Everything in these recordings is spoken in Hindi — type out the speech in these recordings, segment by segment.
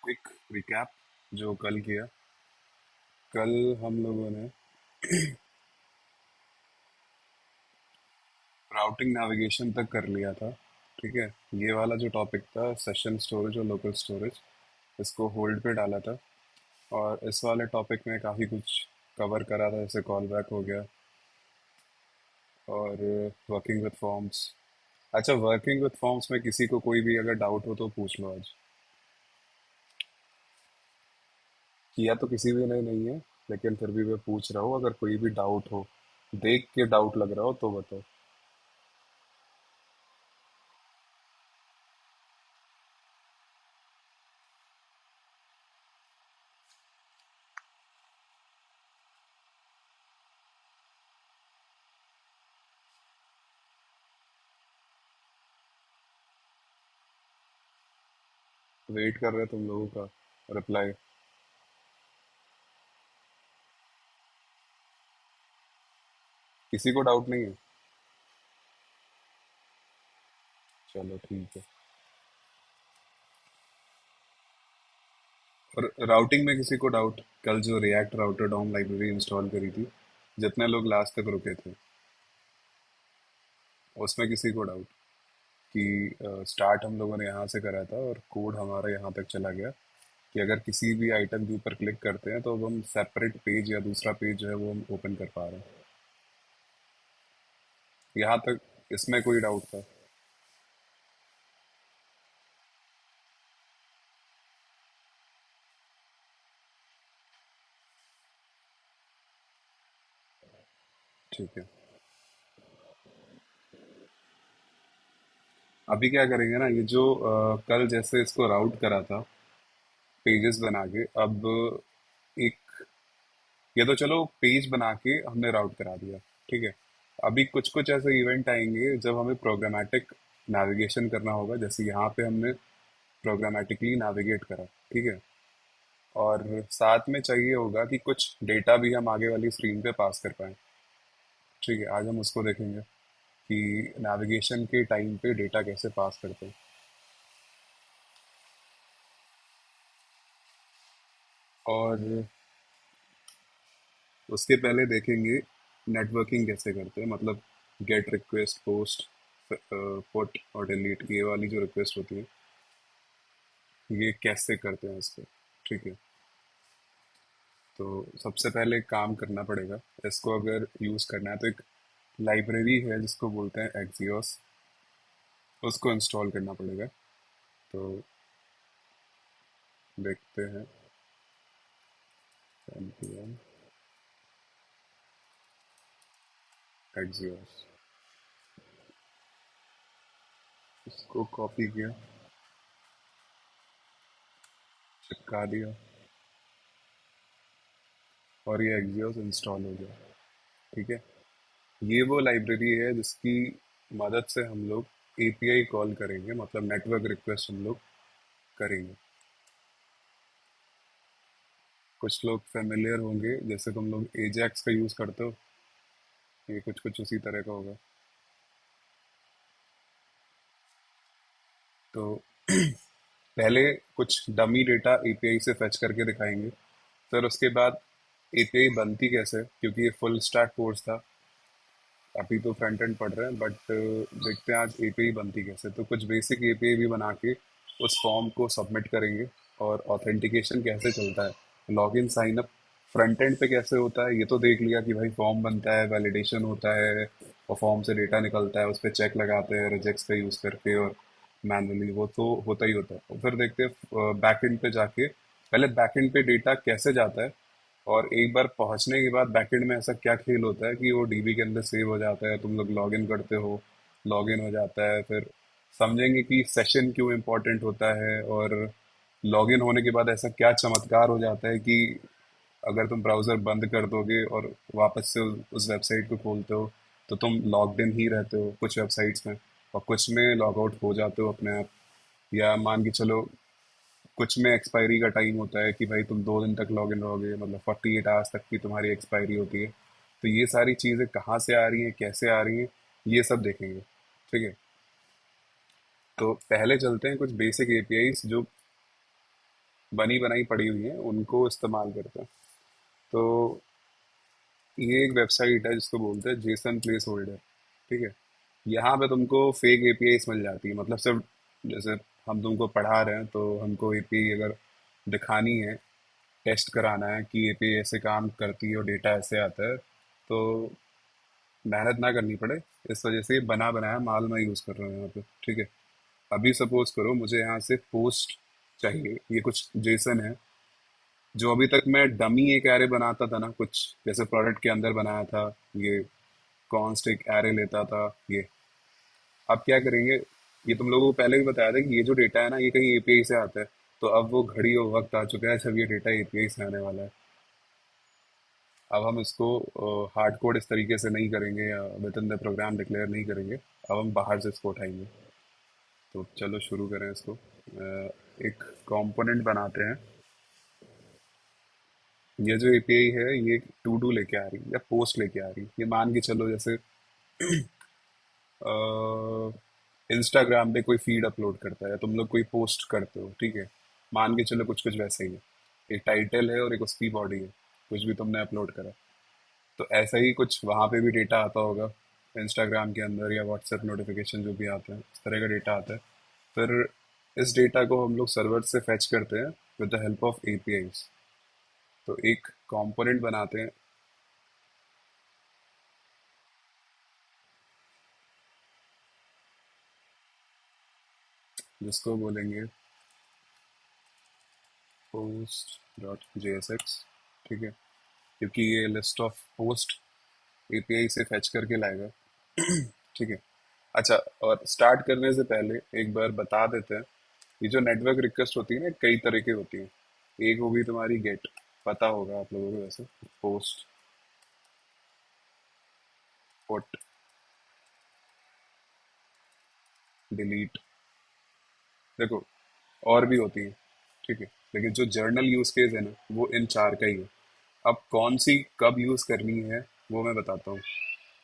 क्विक रिकैप जो कल किया। कल हम लोगों ने राउटिंग नेविगेशन तक कर लिया था। ठीक है। ये वाला जो टॉपिक था सेशन स्टोरेज और लोकल स्टोरेज, इसको होल्ड पे डाला था। और इस वाले टॉपिक में काफ़ी कुछ कवर करा था, जैसे कॉल बैक हो गया और वर्किंग विद फॉर्म्स। अच्छा, वर्किंग विद फॉर्म्स में किसी को कोई भी अगर डाउट हो तो पूछ लो आज। किया तो किसी भी ने नहीं है, लेकिन फिर भी मैं पूछ रहा हूँ, अगर कोई भी डाउट हो, देख के डाउट लग रहा हो तो बताओ। वेट कर रहे हैं तुम लोगों का रिप्लाई। किसी को डाउट नहीं है? चलो ठीक है। और राउटिंग में किसी को डाउट? कल जो react router dom library install करी थी, जितने लोग लास्ट तक रुके थे, उसमें किसी को डाउट कि स्टार्ट हम लोगों ने यहाँ से करा था और कोड हमारा यहाँ तक चला गया, कि अगर किसी भी आइटम के ऊपर क्लिक करते हैं तो अब हम सेपरेट पेज या दूसरा पेज जो है वो हम ओपन कर पा रहे हैं। यहाँ तक इसमें कोई डाउट था? ठीक है। अभी क्या करेंगे ना, ये जो कल जैसे इसको राउट करा था पेजेस बना के, अब एक, ये तो चलो पेज बना के हमने राउट करा दिया। ठीक है। अभी कुछ कुछ ऐसे इवेंट आएंगे जब हमें प्रोग्रामेटिक नेविगेशन करना होगा, जैसे यहाँ पे हमने प्रोग्रामेटिकली नेविगेट करा। ठीक है। और साथ में चाहिए होगा कि कुछ डेटा भी हम आगे वाली स्क्रीन पे पास कर पाएं। ठीक है, आज हम उसको देखेंगे कि नेविगेशन के टाइम पे डेटा कैसे पास करते हैं। और उसके पहले देखेंगे नेटवर्किंग कैसे करते हैं, मतलब गेट रिक्वेस्ट, पोस्ट, पुट और डिलीट, ये वाली जो रिक्वेस्ट होती है ये कैसे करते हैं इस पे। ठीक है। तो सबसे पहले एक काम करना पड़ेगा, इसको अगर यूज़ करना है तो एक लाइब्रेरी है जिसको बोलते हैं एक्सियोस, उसको इंस्टॉल करना पड़ेगा। तो देखते हैं। npm एक्सियोस, इसको कॉपी किया, चिपका दिया, और ये एक्सियोस इंस्टॉल हो गया। ठीक है। ये वो लाइब्रेरी है जिसकी मदद से हम लोग एपीआई कॉल करेंगे, मतलब नेटवर्क रिक्वेस्ट हम लोग करेंगे। कुछ लोग फेमिलियर होंगे, जैसे तुम लोग एजैक्स का यूज़ करते हो, ये कुछ कुछ उसी तरह का होगा। तो पहले कुछ डमी डेटा एपीआई से फेच करके दिखाएंगे, फिर उसके बाद एपीआई बनती कैसे, क्योंकि ये फुल स्टैक कोर्स था, अभी तो फ्रंट एंड पढ़ रहे हैं, बट देखते हैं आज एपीआई बनती कैसे। तो कुछ बेसिक एपीआई भी बना के उस फॉर्म को सबमिट करेंगे। और ऑथेंटिकेशन कैसे चलता है, login sign up front end पे कैसे होता है, ये तो देख लिया कि भाई फॉर्म बनता है, वैलिडेशन होता है और फॉर्म से डेटा निकलता है, उस पर चेक लगाते हैं रिजेक्ट्स का यूज़ करके और मैनुअली, वो तो होता ही होता है। और फिर देखते हैं बैक एंड पे जाके, पहले बैक एंड पे डेटा कैसे जाता है, और एक बार पहुंचने के बाद बैकएंड में ऐसा क्या खेल होता है कि वो डीबी के अंदर सेव हो जाता है, तुम लोग लॉगिन करते हो, लॉगिन हो जाता है। फिर समझेंगे कि सेशन क्यों इम्पोर्टेंट होता है, और लॉगिन होने के बाद ऐसा क्या चमत्कार हो जाता है कि अगर तुम ब्राउज़र बंद कर दोगे और वापस से उस वेबसाइट को खोलते हो तो तुम लॉग्ड इन ही रहते हो कुछ वेबसाइट्स में, और कुछ में लॉग आउट हो जाते हो अपने आप। या मान के चलो कुछ में एक्सपायरी का टाइम होता है कि भाई तुम 2 दिन तक लॉग इन रहोगे, मतलब 48 आवर्स तक की तुम्हारी एक्सपायरी होती है। तो ये सारी चीज़ें कहाँ से आ रही हैं, कैसे आ रही हैं, ये सब देखेंगे। ठीक है। तो पहले चलते हैं कुछ बेसिक एपीआईज जो बनी बनाई पड़ी हुई हैं उनको इस्तेमाल करते हैं। तो ये एक वेबसाइट है जिसको बोलते हैं जेसन प्लेस होल्डर। ठीक है। यहाँ पे तुमको फेक एपीआईस मिल जाती है, मतलब सिर्फ जैसे हम तुमको पढ़ा रहे हैं तो हमको एपीआई अगर दिखानी है, टेस्ट कराना है कि एपीआई ऐसे काम करती है और डेटा ऐसे आता है, तो मेहनत ना करनी पड़े। इस वजह से ये बना बनाया माल मैं यूज़ कर रहा हूँ यहाँ पे। ठीक है। अभी सपोज करो मुझे यहाँ से पोस्ट चाहिए, ये कुछ जेसन है। जो अभी तक मैं डमी एक एरे बनाता था ना, कुछ जैसे प्रोडक्ट के अंदर बनाया था, ये कॉन्स्ट एक एरे लेता था ये। अब क्या करेंगे, ये तुम लोगों को पहले भी बताया था कि ये जो डेटा है ना ये कहीं एपीआई से आता है। तो अब वो घड़ी और वक्त आ चुका है जब ये डेटा एपीआई से आने वाला है। अब हम इसको हार्ड कोड इस तरीके से नहीं करेंगे या within the program declare नहीं करेंगे। अब हम बाहर से इसको उठाएंगे। तो चलो शुरू करें इसको। एक कंपोनेंट बनाते हैं। ये जो एपीआई है ये टू डू लेके आ रही है या पोस्ट लेके आ रही है, ये मान के चलो जैसे इंस्टाग्राम पे कोई फीड अपलोड करता है या तुम लोग कोई पोस्ट करते हो, ठीक है। मान के चलो कुछ कुछ वैसे ही है। एक टाइटल है और एक उसकी बॉडी है, कुछ भी तुमने अपलोड करा। तो ऐसा ही कुछ वहाँ पे भी डेटा आता होगा इंस्टाग्राम के अंदर, या व्हाट्सएप नोटिफिकेशन जो भी आते हैं इस तरह का डेटा आता है। फिर इस डेटा को हम लोग सर्वर से फैच करते हैं with the help of APIs. तो एक कंपोनेंट बनाते हैं जिसको बोलेंगे पोस्ट डॉट जेएसएक्स। ठीक है। क्योंकि ये लिस्ट ऑफ पोस्ट एपीआई से फैच करके लाएगा। ठीक है। अच्छा, और स्टार्ट करने से पहले एक बार बता देते हैं, ये जो नेटवर्क रिक्वेस्ट होती है ना कई तरह की होती है। एक होगी तुम्हारी गेट, पता होगा आप लोगों को वैसे। पोस्ट, पुट, डिलीट, देखो और भी होती है। ठीक है। लेकिन जो जर्नल यूज केस है ना वो इन चार का ही है। अब कौन सी कब यूज करनी है वो मैं बताता हूँ।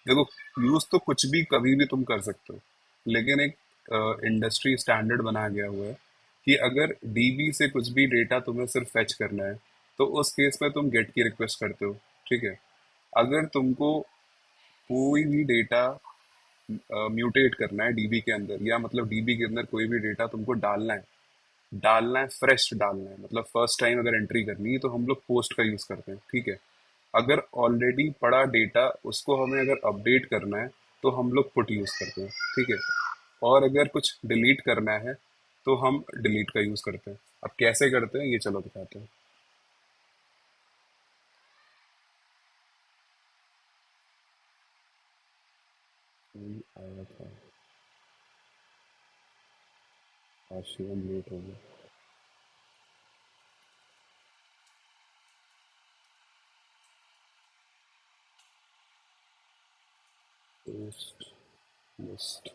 देखो, यूज तो कुछ भी कभी भी तुम कर सकते हो, लेकिन एक इंडस्ट्री स्टैंडर्ड बनाया गया हुआ है कि अगर डीबी से कुछ भी डेटा तुम्हें सिर्फ फेच करना है तो उस केस में तुम गेट की रिक्वेस्ट करते हो। ठीक है। अगर तुमको कोई भी डेटा म्यूटेट करना है डीबी के अंदर, या मतलब डीबी के अंदर कोई भी डेटा तुमको डालना है फ्रेश डालना है, मतलब फर्स्ट टाइम अगर एंट्री करनी है, तो हम लोग पोस्ट का यूज करते हैं। ठीक है। अगर ऑलरेडी पड़ा डेटा उसको हमें अगर अपडेट करना है तो हम लोग पुट यूज करते हैं। ठीक है। और अगर कुछ डिलीट करना है तो हम डिलीट का यूज करते हैं। अब कैसे करते हैं ये चलो दिखाते हैं। आया था, आज शिवम लेट हो गया। Post list.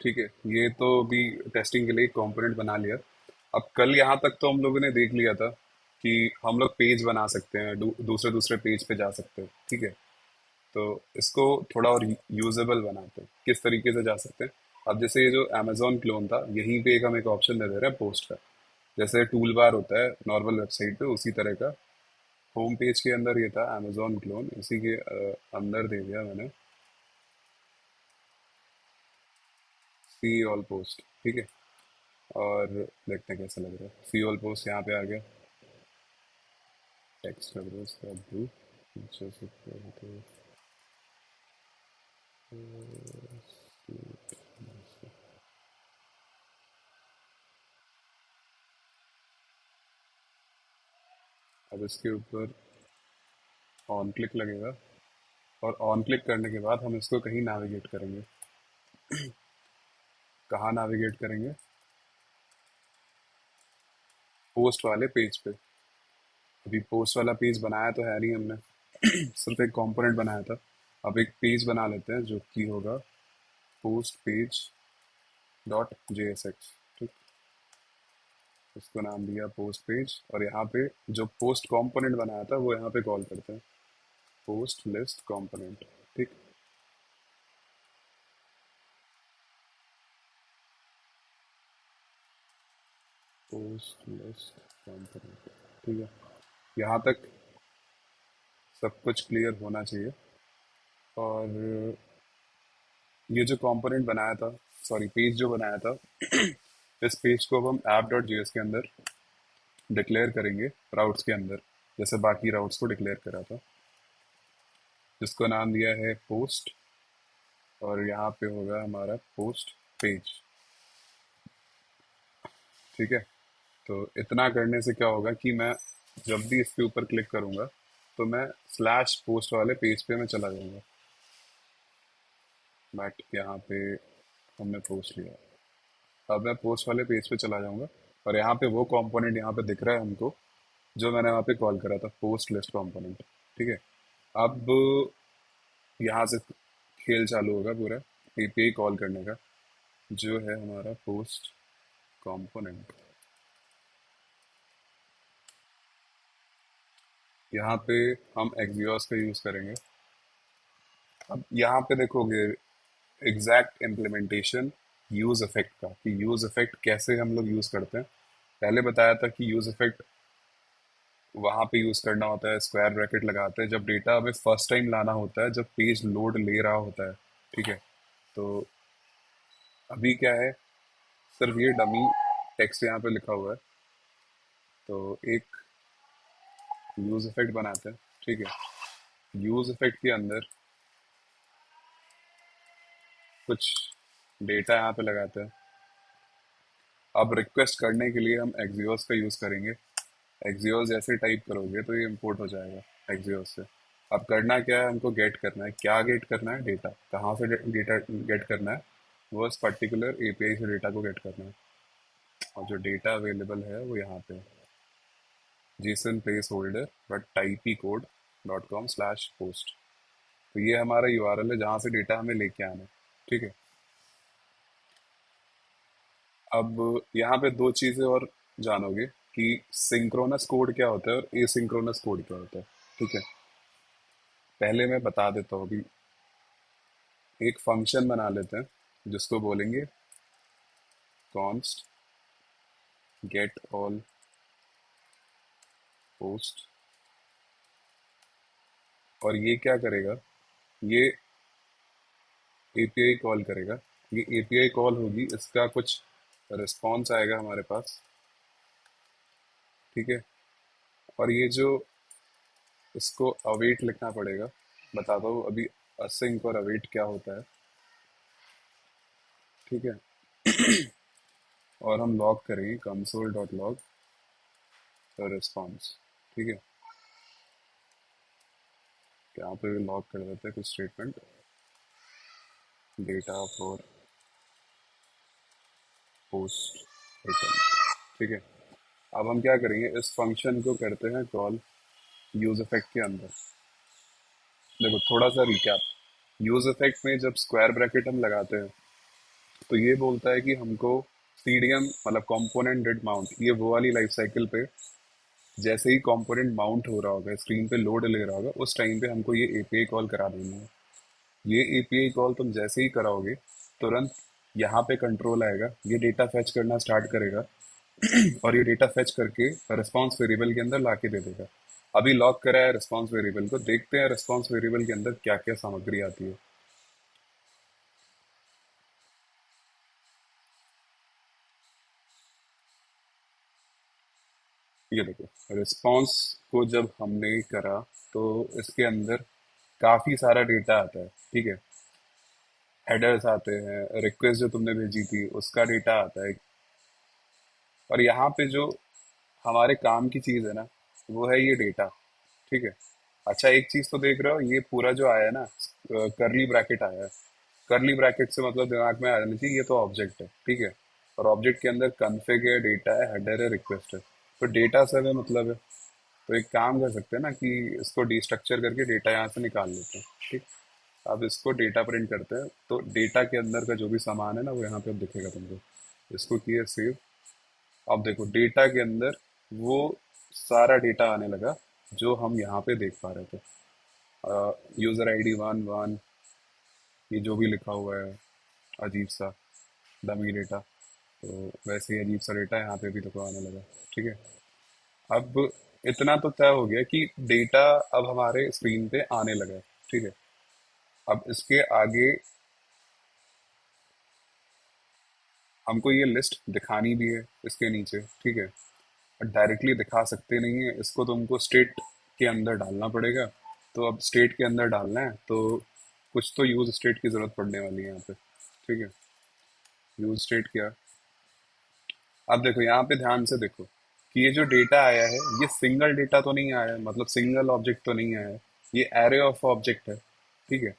ठीक है। ये तो अभी टेस्टिंग के लिए कंपोनेंट बना लिया। अब कल यहाँ तक तो हम लोगों ने देख लिया था कि हम लोग पेज बना सकते हैं, दूसरे दूसरे पेज पे जा सकते हैं। ठीक है। तो इसको थोड़ा और यूजेबल बनाते हैं, किस तरीके से जा सकते हैं। अब जैसे ये जो अमेजोन क्लोन था, यहीं पे एक हम एक ऑप्शन दे दे रहे हैं पोस्ट का। जैसे टूल बार होता है नॉर्मल वेबसाइट पे, उसी तरह का होम पेज के अंदर ये था अमेजोन क्लोन, इसी के अंदर दे दिया मैंने सी ऑल पोस्ट। ठीक है। और देखते हैं कैसा लग रहा है। सी ऑल पोस्ट यहाँ पे आ गया। टेक्स्ट कर दो इसका ब्लू, नीचे से कर दो। अब इसके ऊपर ऑन क्लिक लगेगा, और ऑन क्लिक करने के बाद हम इसको कहीं नेविगेट करेंगे। कहाँ नेविगेट करेंगे? पोस्ट वाले पेज पे। अभी पोस्ट वाला पेज बनाया तो है नहीं हमने, सिर्फ एक कंपोनेंट बनाया था। अब एक पेज बना लेते हैं जो कि होगा पोस्ट पेज डॉट JSX। ठीक, इसको नाम दिया पोस्ट पेज, और यहाँ पे जो पोस्ट कंपोनेंट बनाया था वो यहाँ पे कॉल करते हैं, पोस्ट लिस्ट कंपोनेंट। ठीक, पोस्ट लिस्ट कंपोनेंट। ठीक है, यहाँ तक सब कुछ क्लियर होना चाहिए। और ये जो कंपोनेंट बनाया था, सॉरी पेज जो बनाया था, इस पेज को अब हम ऐप डॉट जेएस के अंदर डिक्लेयर करेंगे, राउट्स के अंदर, जैसे बाकी राउट्स को डिक्लेयर करा था, जिसको नाम दिया है पोस्ट। और यहाँ पे होगा हमारा पोस्ट पेज। ठीक है, तो इतना करने से क्या होगा कि मैं जब भी इसके ऊपर क्लिक करूँगा तो मैं स्लैश पोस्ट वाले पेज पे मैं चला जाऊँगा। बट यहाँ पे हमने पोस्ट लिया, अब मैं पोस्ट वाले पेज पे चला जाऊँगा, और यहाँ पे वो कंपोनेंट यहाँ पे दिख रहा है हमको जो मैंने वहाँ पे कॉल करा था, पोस्ट लिस्ट कंपोनेंट। ठीक है, अब यहाँ से खेल चालू होगा पूरा एपीआई कॉल करने का, जो है हमारा पोस्ट कंपोनेंट। यहाँ पे हम एक्सियोस का यूज़ करेंगे। अब यहाँ पे देखोगे एग्जैक्ट इम्प्लीमेंटेशन यूज़ इफेक्ट का, कि यूज़ इफेक्ट कैसे हम लोग यूज़ करते हैं। पहले बताया था कि यूज़ इफेक्ट वहाँ पे यूज़ करना होता है, स्क्वायर ब्रैकेट लगाते हैं जब डेटा हमें फर्स्ट टाइम लाना होता है, जब पेज लोड ले रहा होता है। ठीक है, तो अभी क्या है, सिर्फ ये डमी टेक्स्ट यहाँ पे लिखा हुआ है, तो एक यूज़ इफेक्ट बनाते हैं। ठीक है, यूज़ इफेक्ट के अंदर कुछ डेटा यहाँ पे लगाते हैं। अब रिक्वेस्ट करने के लिए हम एक्सियोस का यूज़ करेंगे। एक्सियोस जैसे टाइप करोगे तो ये इंपोर्ट हो जाएगा एक्सियोस से। अब करना क्या है, हमको गेट करना है। क्या गेट करना है? डेटा। कहाँ से डेटा गेट करना है? वो इस पर्टिकुलर एपीआई से डेटा को गेट करना है, और जो डेटा अवेलेबल है वो यहाँ पे JSON placeholder but typicode .com/पोस्ट। तो ये हमारा यूआरएल है जहाँ से डेटा हमें लेके आना है। ठीक है, अब यहाँ पे दो चीज़ें और जानोगे कि सिंक्रोनस कोड क्या होता है और एसिंक्रोनस कोड क्या होता है। ठीक है, पहले मैं बता देता हूँ। अभी एक फंक्शन बना लेते हैं जिसको बोलेंगे कॉन्स्ट गेट ऑल पोस्ट, और ये क्या करेगा, ये एपीआई कॉल करेगा। ये एपीआई कॉल होगी, इसका कुछ रिस्पॉन्स आएगा हमारे पास। ठीक है, और ये जो इसको अवेट लिखना पड़ेगा, बताता हूँ अभी असिंक और अवेट क्या होता है। ठीक है, और हम लॉग करेंगे console.log रिस्पॉन्स। ठीक है, यहाँ पे लॉग कर देते हैं कुछ statement, data for post return. ठीक है, अब हम क्या करेंगे, इस फंक्शन को करते हैं कॉल यूज इफेक्ट के अंदर। देखो थोड़ा सा रिकैप, यूज इफेक्ट में जब स्क्वायर ब्रैकेट हम लगाते हैं तो ये बोलता है कि हमको सीडीएम मतलब कंपोनेंट डिड माउंट, ये वो वाली लाइफ साइकिल पे जैसे ही कंपोनेंट माउंट हो रहा होगा, स्क्रीन पे लोड ले रहा होगा, उस टाइम पे हमको ये एपीआई कॉल करा देनी है। ये एपीआई कॉल तुम जैसे ही कराओगे तुरंत यहाँ पे कंट्रोल आएगा, ये डेटा फेच करना स्टार्ट करेगा, और ये डेटा फेच करके रिस्पॉन्स वेरिएबल के अंदर लाके दे देगा। अभी लॉक करा है रिस्पॉन्स वेरिएबल को, देखते हैं रिस्पॉन्स वेरिएबल के अंदर क्या क्या सामग्री आती है। ये देखो, रिस्पॉन्स को जब हमने करा तो इसके अंदर काफी सारा डेटा आता है। ठीक है, हेडर्स आते हैं, रिक्वेस्ट जो तुमने भेजी थी उसका डेटा आता है, और यहाँ पे जो हमारे काम की चीज़ है ना, वो है ये डेटा। ठीक है, अच्छा एक चीज़ तो देख रहे हो, ये पूरा जो आया है ना, करली ब्रैकेट आया है। करली ब्रैकेट से मतलब दिमाग में आ जानी चाहिए, ये तो ऑब्जेक्ट है। ठीक है, और ऑब्जेक्ट के अंदर कन्फिग है, डेटा है, हेडर है, रिक्वेस्ट है। तो डेटा से हमें मतलब है, तो एक काम कर सकते हैं ना कि इसको डिस्ट्रक्चर करके डेटा यहाँ से निकाल लेते हैं। ठीक। अब इसको डेटा प्रिंट करते हैं, तो डेटा के अंदर का जो भी सामान है ना वो यहाँ पे अब दिखेगा तुमको। इसको किया सेव। अब देखो डेटा के अंदर वो सारा डेटा आने लगा जो हम यहाँ पे देख पा रहे थे। यूजर आईडी 1 1, ये जो भी लिखा हुआ है अजीब सा डमी डेटा, तो वैसे ही अजीब सा डेटा यहाँ पे भी देखो आने लगा। ठीक है। अब इतना तो तय हो गया कि डेटा अब हमारे स्क्रीन पे आने लगा है। ठीक है। अब इसके आगे हमको ये लिस्ट दिखानी भी है इसके नीचे। ठीक है। डायरेक्टली दिखा सकते नहीं है इसको, तुमको स्टेट के अंदर डालना पड़ेगा। तो अब स्टेट के अंदर डालना है तो कुछ तो यूज स्टेट की जरूरत पड़ने वाली है यहाँ पे। ठीक है। यूज स्टेट क्या। अब देखो यहाँ पे ध्यान से देखो कि ये जो डेटा आया है ये सिंगल डेटा तो नहीं आया है, मतलब सिंगल ऑब्जेक्ट तो नहीं आया है। ये एरे ऑफ ऑब्जेक्ट है। ठीक है।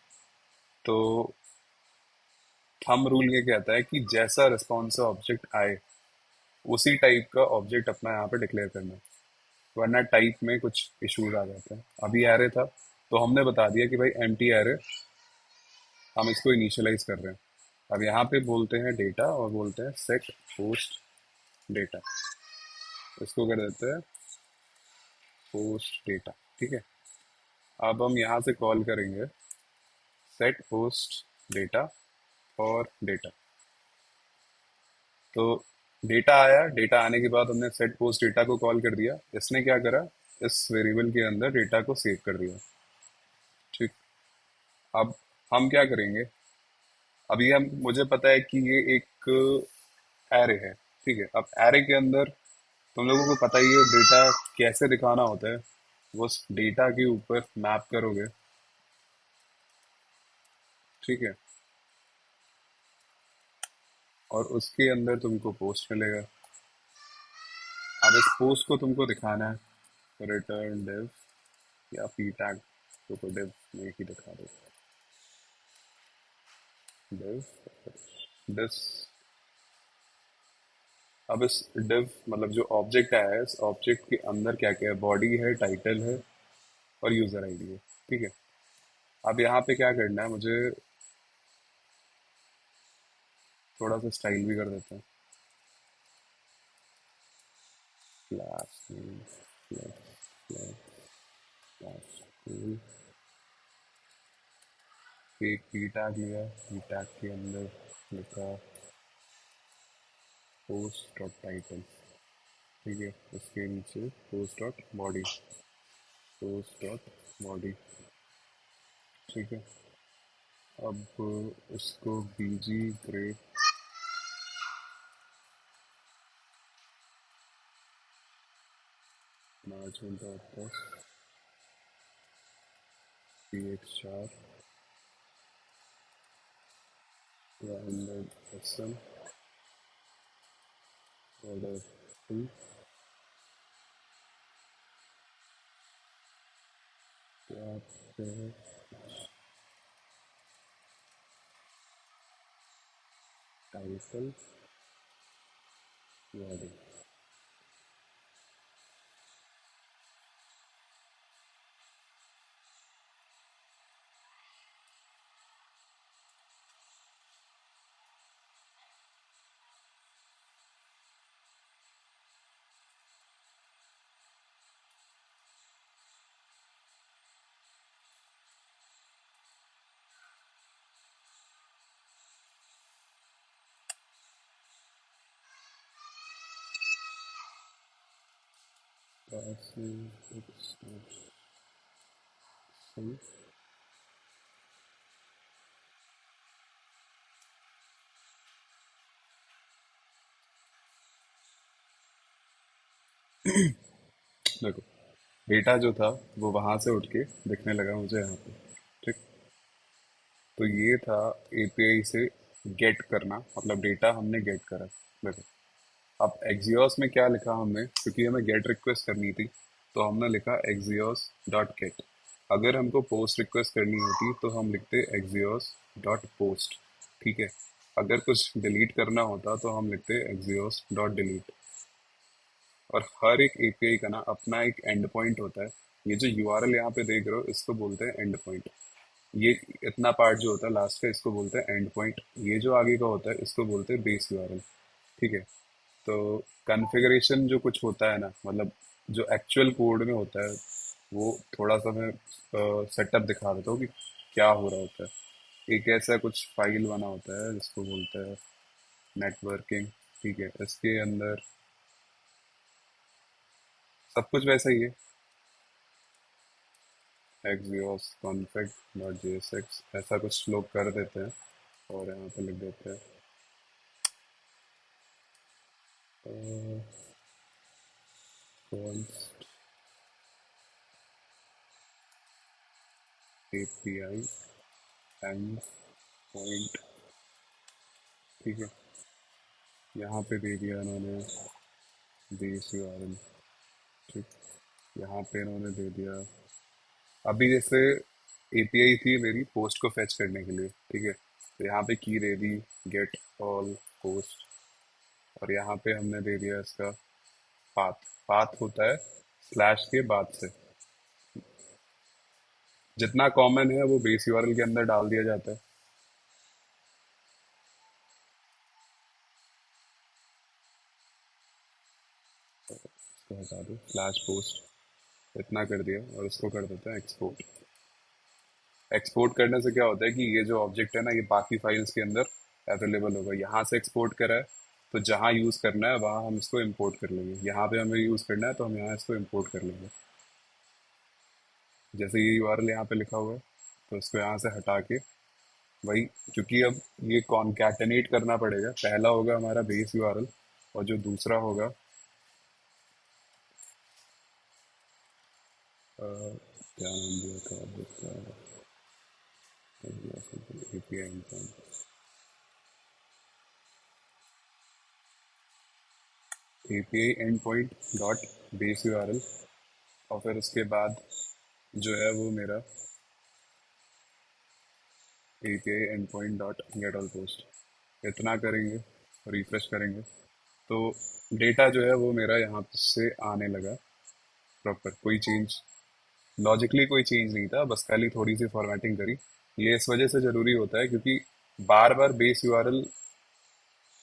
तो थंब रूल ये कहता है कि जैसा रिस्पॉन्सिव ऑब्जेक्ट आए उसी टाइप का ऑब्जेक्ट अपना यहाँ पे डिक्लेयर करना है, वरना टाइप में कुछ इश्यूज आ जाते हैं। अभी एरे था तो हमने बता दिया कि भाई एम्प्टी एरे, हम इसको इनिशियलाइज कर रहे हैं। अब यहाँ पे बोलते हैं डेटा और बोलते हैं सेट पोस्ट डेटा। इसको कर देते हैं पोस्ट डेटा। ठीक है। अब हम यहाँ से कॉल करेंगे सेट पोस्ट डेटा और डेटा। तो डेटा आया, डेटा आने के बाद हमने सेट पोस्ट डेटा को कॉल कर दिया। इसने क्या करा, इस वेरिएबल के अंदर डेटा को सेव कर दिया। ठीक। अब हम क्या करेंगे, अभी हम मुझे पता है कि ये एक एरे है। ठीक है। अब एरे के अंदर तुम लोगों को पता ही है डेटा कैसे दिखाना होता है। वो उस डेटा के ऊपर मैप करोगे। ठीक है। और उसके अंदर तुमको पोस्ट मिलेगा। अब इस पोस्ट को तुमको दिखाना है रिटर्न डिव या पी टैग, तो डिव में ही दिखा दो डिव दिस। अब इस डिव मतलब जो ऑब्जेक्ट आया है, इस ऑब्जेक्ट के अंदर क्या क्या है, बॉडी है, टाइटल है और यूजर आईडी है। ठीक है। अब यहाँ पे क्या करना है, मुझे थोड़ा सा स्टाइल भी कर देते हैं। Class name plus plus class school, एक पी टैग लिया, पी टैग के अंदर लिखा पोस्ट डॉट टाइटल। ठीक है। उसके नीचे post dot body, post dot body. ठीक है। अब उसको बीजी ग्रे मार्जिन डॉट दस p x 4 branded s m order full title body. देखो डेटा जो था वो वहां से उठ के दिखने लगा मुझे यहाँ पे। ठीक। तो ये था एपीआई से गेट करना, मतलब डेटा हमने गेट करा। देखो अब एक्सियोस में क्या लिखा हमने, क्योंकि हमें गेट रिक्वेस्ट करनी थी तो हमने लिखा एक्सियोस डॉट गेट। अगर हमको पोस्ट रिक्वेस्ट करनी होती तो हम लिखते एक्सियोस डॉट पोस्ट। ठीक है। अगर कुछ डिलीट करना होता तो हम लिखते एक्सियोस डॉट डिलीट। और हर एक एपीआई का ना अपना एक एंड पॉइंट होता है। ये जो यूआरएल यहाँ पे देख रहे हो इसको बोलते हैं एंड पॉइंट। ये इतना पार्ट जो होता है लास्ट का इसको बोलते हैं एंड पॉइंट। ये जो आगे का होता है इसको बोलते हैं बेस यूआरएल। ठीक है। तो कॉन्फ़िगरेशन जो कुछ होता है ना, मतलब जो एक्चुअल कोड में होता है, वो थोड़ा सा मैं सेटअप दिखा देता हूँ कि क्या हो रहा होता है। एक ऐसा कुछ फाइल बना होता है जिसको बोलते हैं नेटवर्किंग। ठीक है, इसके अंदर सब कुछ वैसा ही है। एक्सियोस कॉन्फिग डॉट जेएसएक्स ऐसा कुछ लोग कर देते हैं और यहाँ पे लिख देते हैं const API एंड पॉइंट। ठीक है, यहाँ पे दे दिया इन्होंने बेस यूआरएल। ठीक, यहाँ पे इन्होंने दे दिया। अभी जैसे एपीआई थी मेरी पोस्ट को फेच करने के लिए। ठीक है, तो यहाँ पे की दे दी गेट ऑल पोस्ट, और यहाँ पे हमने दे दिया इसका पाथ। पाथ होता है स्लैश के बाद से जितना कॉमन है वो बेस यूआरएल के अंदर डाल दिया जाता है। इसको हटा दो, स्लैश पोस्ट इतना कर दिया और इसको कर देते हैं एक्सपोर्ट। एक्सपोर्ट करने से क्या होता है कि ये जो ऑब्जेक्ट है ना, ये बाकी फाइल्स के अंदर अवेलेबल होगा। यहाँ से एक्सपोर्ट करा है तो जहाँ यूज़ करना है वहाँ हम इसको इंपोर्ट कर लेंगे। यहाँ पे हमें यूज़ करना है तो हम यहाँ इसको इंपोर्ट कर लेंगे। जैसे ये यूआरएल यहाँ पे लिखा हुआ है तो इसको यहाँ से हटा के वही, क्योंकि अब ये कॉन्कैटेनेट करना पड़ेगा। पहला होगा हमारा बेस यूआरएल और जो दूसरा होगा क्या नाम दिया था अब इसका, API and API and point dot base URL. और फिर उसके बाद जो है वो मेरा API and point dot get all post. इतना करेंगे, रिफ्रेश करेंगे तो डेटा जो है वो मेरा यहाँ से आने लगा प्रॉपर। कोई चेंज, लॉजिकली कोई चेंज नहीं था, बस खाली थोड़ी सी फॉर्मेटिंग करी। ये इस वजह से ज़रूरी होता है क्योंकि बार बार बेस यूआरएल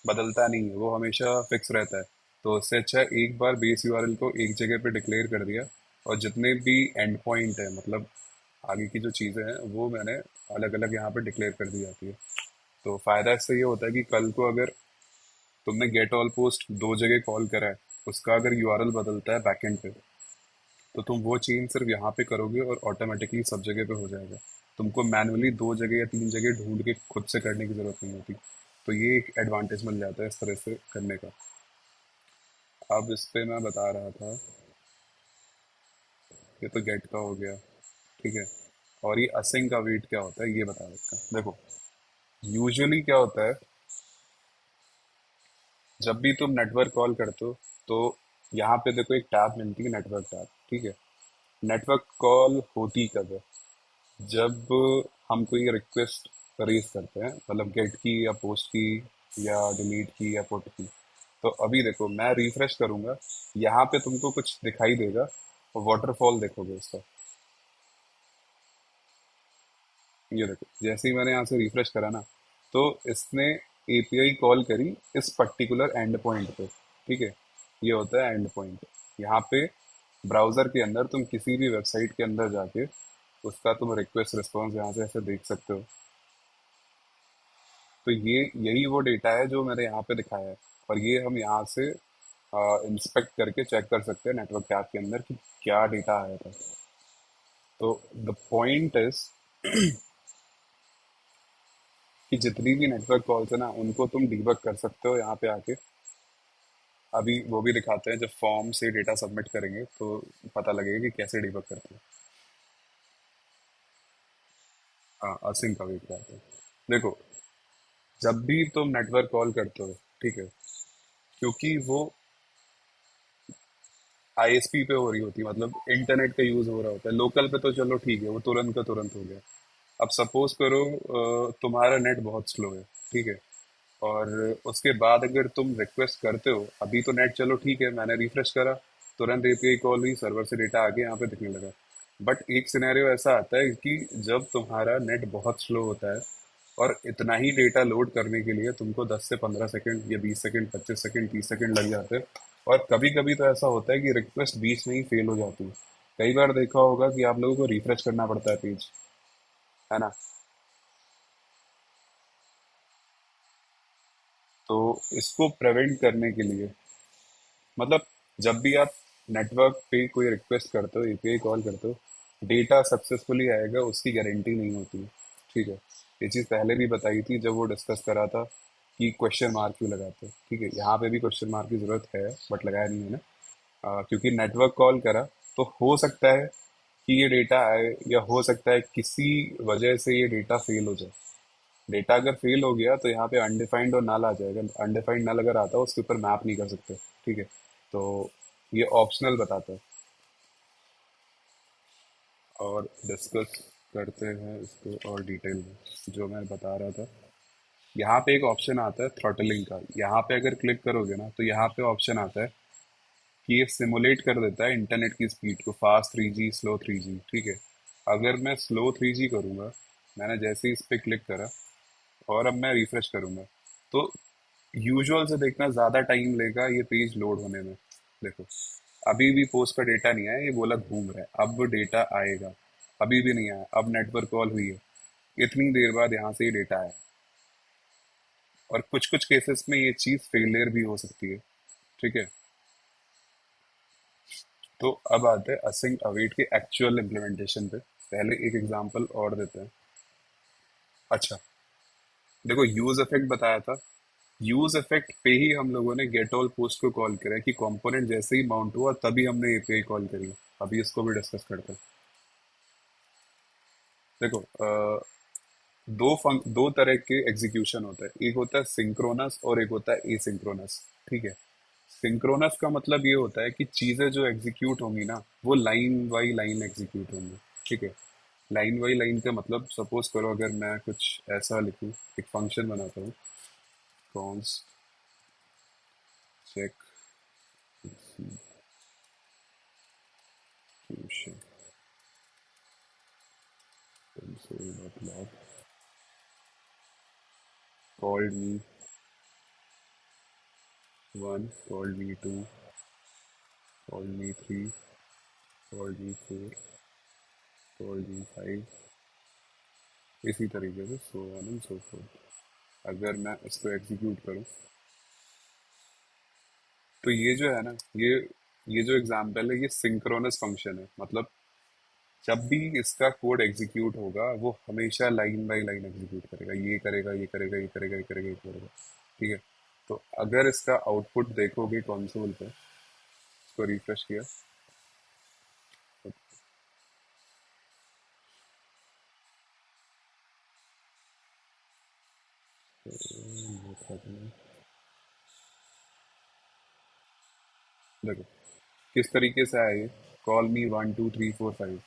बदलता नहीं है, वो हमेशा फिक्स रहता है। तो उससे अच्छा है एक बार बेस यूआरएल को एक जगह पे डिक्लेयर कर दिया, और जितने भी एंड पॉइंट है, मतलब आगे की जो चीज़ें हैं, वो मैंने अलग अलग यहाँ पे डिक्लेयर कर दी जाती है। तो फ़ायदा इससे ये होता है कि कल को अगर तुमने गेट ऑल पोस्ट दो जगह कॉल करा है, उसका अगर यूआरएल बदलता है बैकएंड पे, तो तुम वो चेंज सिर्फ यहाँ पे करोगे और ऑटोमेटिकली सब जगह पे हो जाएगा। तुमको मैनुअली दो जगह या तीन जगह ढूंढ के खुद से करने की ज़रूरत नहीं होती। तो ये एक एडवांटेज मिल जाता है इस तरह से करने का। अब इस पे मैं बता रहा था, ये तो गेट का हो गया। ठीक है, और ये असिंग का वेट क्या होता है ये बता देता हूँ। देखो, यूजुअली क्या होता है, जब भी तुम नेटवर्क कॉल करते हो तो यहाँ पे देखो एक टैब मिलती है, नेटवर्क टैब। ठीक है, नेटवर्क कॉल होती कब है? जब हम कोई रिक्वेस्ट रेज करते हैं, मतलब गेट की या पोस्ट की या डिलीट की या पुट की। तो अभी देखो मैं रिफ्रेश करूंगा, यहाँ पे तुमको कुछ दिखाई देगा और वाटरफॉल देखोगे उसका। ये देखो, जैसे ही मैंने यहाँ से रिफ्रेश करा ना, तो इसने एपीआई कॉल करी इस पर्टिकुलर एंड पॉइंट पे। ठीक है, ये होता है एंड पॉइंट। यहाँ पे ब्राउजर के अंदर तुम किसी भी वेबसाइट के अंदर जाके उसका तुम रिक्वेस्ट रिस्पॉन्स यहाँ से ऐसे देख सकते हो। तो ये यही वो डेटा है जो मैंने यहाँ पे दिखाया है, और ये हम यहाँ से इंस्पेक्ट करके चेक कर सकते हैं नेटवर्क टैब के अंदर कि क्या डेटा आया था। तो द पॉइंट इज कि जितनी भी नेटवर्क कॉल्स है ना, उनको तुम डीबग कर सकते हो यहाँ पे आके। अभी वो भी दिखाते हैं, जब फॉर्म से डेटा सबमिट करेंगे तो पता लगेगा कि कैसे डीबग करते हैं। हाँ, असिंक का वेट करते हैं। देखो, जब भी तुम नेटवर्क कॉल करते हो, ठीक है, क्योंकि वो आईएसपी पे हो रही होती है, मतलब इंटरनेट का यूज हो रहा होता है। लोकल पे तो चलो ठीक है, वो तुरंत का तुरंत हो गया। अब सपोज करो तुम्हारा नेट बहुत स्लो है। ठीक है, और उसके बाद अगर तुम रिक्वेस्ट करते हो, अभी तो नेट चलो ठीक है, मैंने रिफ्रेश करा, तुरंत एपीआई कॉल हुई, सर्वर से डेटा आगे यहाँ पे दिखने लगा। बट एक सिनेरियो ऐसा आता है कि जब तुम्हारा नेट बहुत स्लो होता है और इतना ही डेटा लोड करने के लिए तुमको 10 से 15 सेकंड या 20 सेकंड, 25 सेकंड, 30 सेकंड लग जाते हैं। और कभी कभी तो ऐसा होता है कि रिक्वेस्ट बीच में ही फेल हो जाती है। कई बार देखा होगा कि आप लोगों को रिफ्रेश करना पड़ता है पेज, है ना? तो इसको प्रिवेंट करने के लिए, मतलब जब भी आप नेटवर्क पे कोई रिक्वेस्ट करते हो, एपीआई कॉल करते हो, डेटा सक्सेसफुली आएगा उसकी गारंटी नहीं होती। ठीक है, ये चीज़ पहले भी बताई थी जब वो डिस्कस करा था कि क्वेश्चन मार्क क्यों लगाते हैं। ठीक है, यहाँ पे भी क्वेश्चन मार्क की जरूरत है, बट लगाया नहीं है ना। क्योंकि नेटवर्क कॉल करा तो हो सकता है कि ये डेटा आए, या हो सकता है किसी वजह से ये डेटा फेल हो जाए। डेटा अगर फेल हो गया तो यहाँ पे अनडिफाइंड और नल आ जाएगा। अनडिफाइंड नल अगर आता है उसके ऊपर मैप नहीं कर सकते। ठीक है, तो ये ऑप्शनल बताता है। और डिस्कस करते हैं इसको और डिटेल में, जो मैं बता रहा था। यहाँ पे एक ऑप्शन आता है थ्रॉटलिंग का। यहाँ पे अगर क्लिक करोगे ना तो यहाँ पे ऑप्शन आता है कि ये सिमुलेट कर देता है इंटरनेट की स्पीड को, फास्ट 3G, स्लो 3G। ठीक है, अगर मैं स्लो 3G करूँगा, मैंने जैसे ही इस पे क्लिक करा और अब मैं रिफ्रेश करूँगा, तो यूजुअल से देखना ज़्यादा टाइम लेगा ये पेज लोड होने में। देखो, अभी भी पोस्ट का डेटा नहीं आया, ये बोला घूम रहा है, अब डेटा आएगा। अभी भी नहीं आया, अब नेटवर्क कॉल हुई है, इतनी देर बाद यहाँ से ये डेटा आया। और कुछ कुछ केसेस में ये चीज़ फेलियर भी हो सकती है। ठीक है, तो अब आते हैं असिंक अवेट के एक्चुअल इम्प्लीमेंटेशन पे। पहले एक एग्जांपल और देते हैं। अच्छा, देखो यूज इफेक्ट बताया था। यूज इफेक्ट पे ही हम लोगों ने गेट ऑल पोस्ट को कॉल करा है कि कंपोनेंट जैसे ही माउंट हुआ तभी हमने एपीआई कॉल करी। अभी इसको भी डिस्कस करते हैं। देखो, दो तरह के एग्जीक्यूशन होता है, एक होता है सिंक्रोनस और एक होता है एसिंक्रोनस। ठीक है, सिंक्रोनस का मतलब ये होता है कि चीजें जो एग्जीक्यूट होंगी ना, वो लाइन बाई लाइन एग्जीक्यूट होंगी। ठीक है, लाइन बाई लाइन का मतलब, सपोज करो अगर मैं कुछ ऐसा लिखूं, एक फंक्शन बनाता हूँ, कॉन्स चेक एग्जीक्यूशन मतलब called me one, called me two, called me three, called me four, called me five, इसी तरीके से so on and so fourth. अगर मैं इसको एग्जीक्यूट करूं, तो ये जो है ना, ये जो एग्जांपल है, ये सिंक्रोनस फंक्शन है। मतलब जब भी इसका कोड एग्जीक्यूट होगा, वो हमेशा लाइन बाय लाइन एग्जीक्यूट करेगा, ये करेगा, ये करेगा, ये करेगा, ये करेगा, ये करेगा। ठीक है, तो अगर इसका आउटपुट देखोगे कंसोल पे, इसको रिफ्रेश किया, तो देखो किस तरीके से आया ये। कॉल मी 1 2 3 4 5,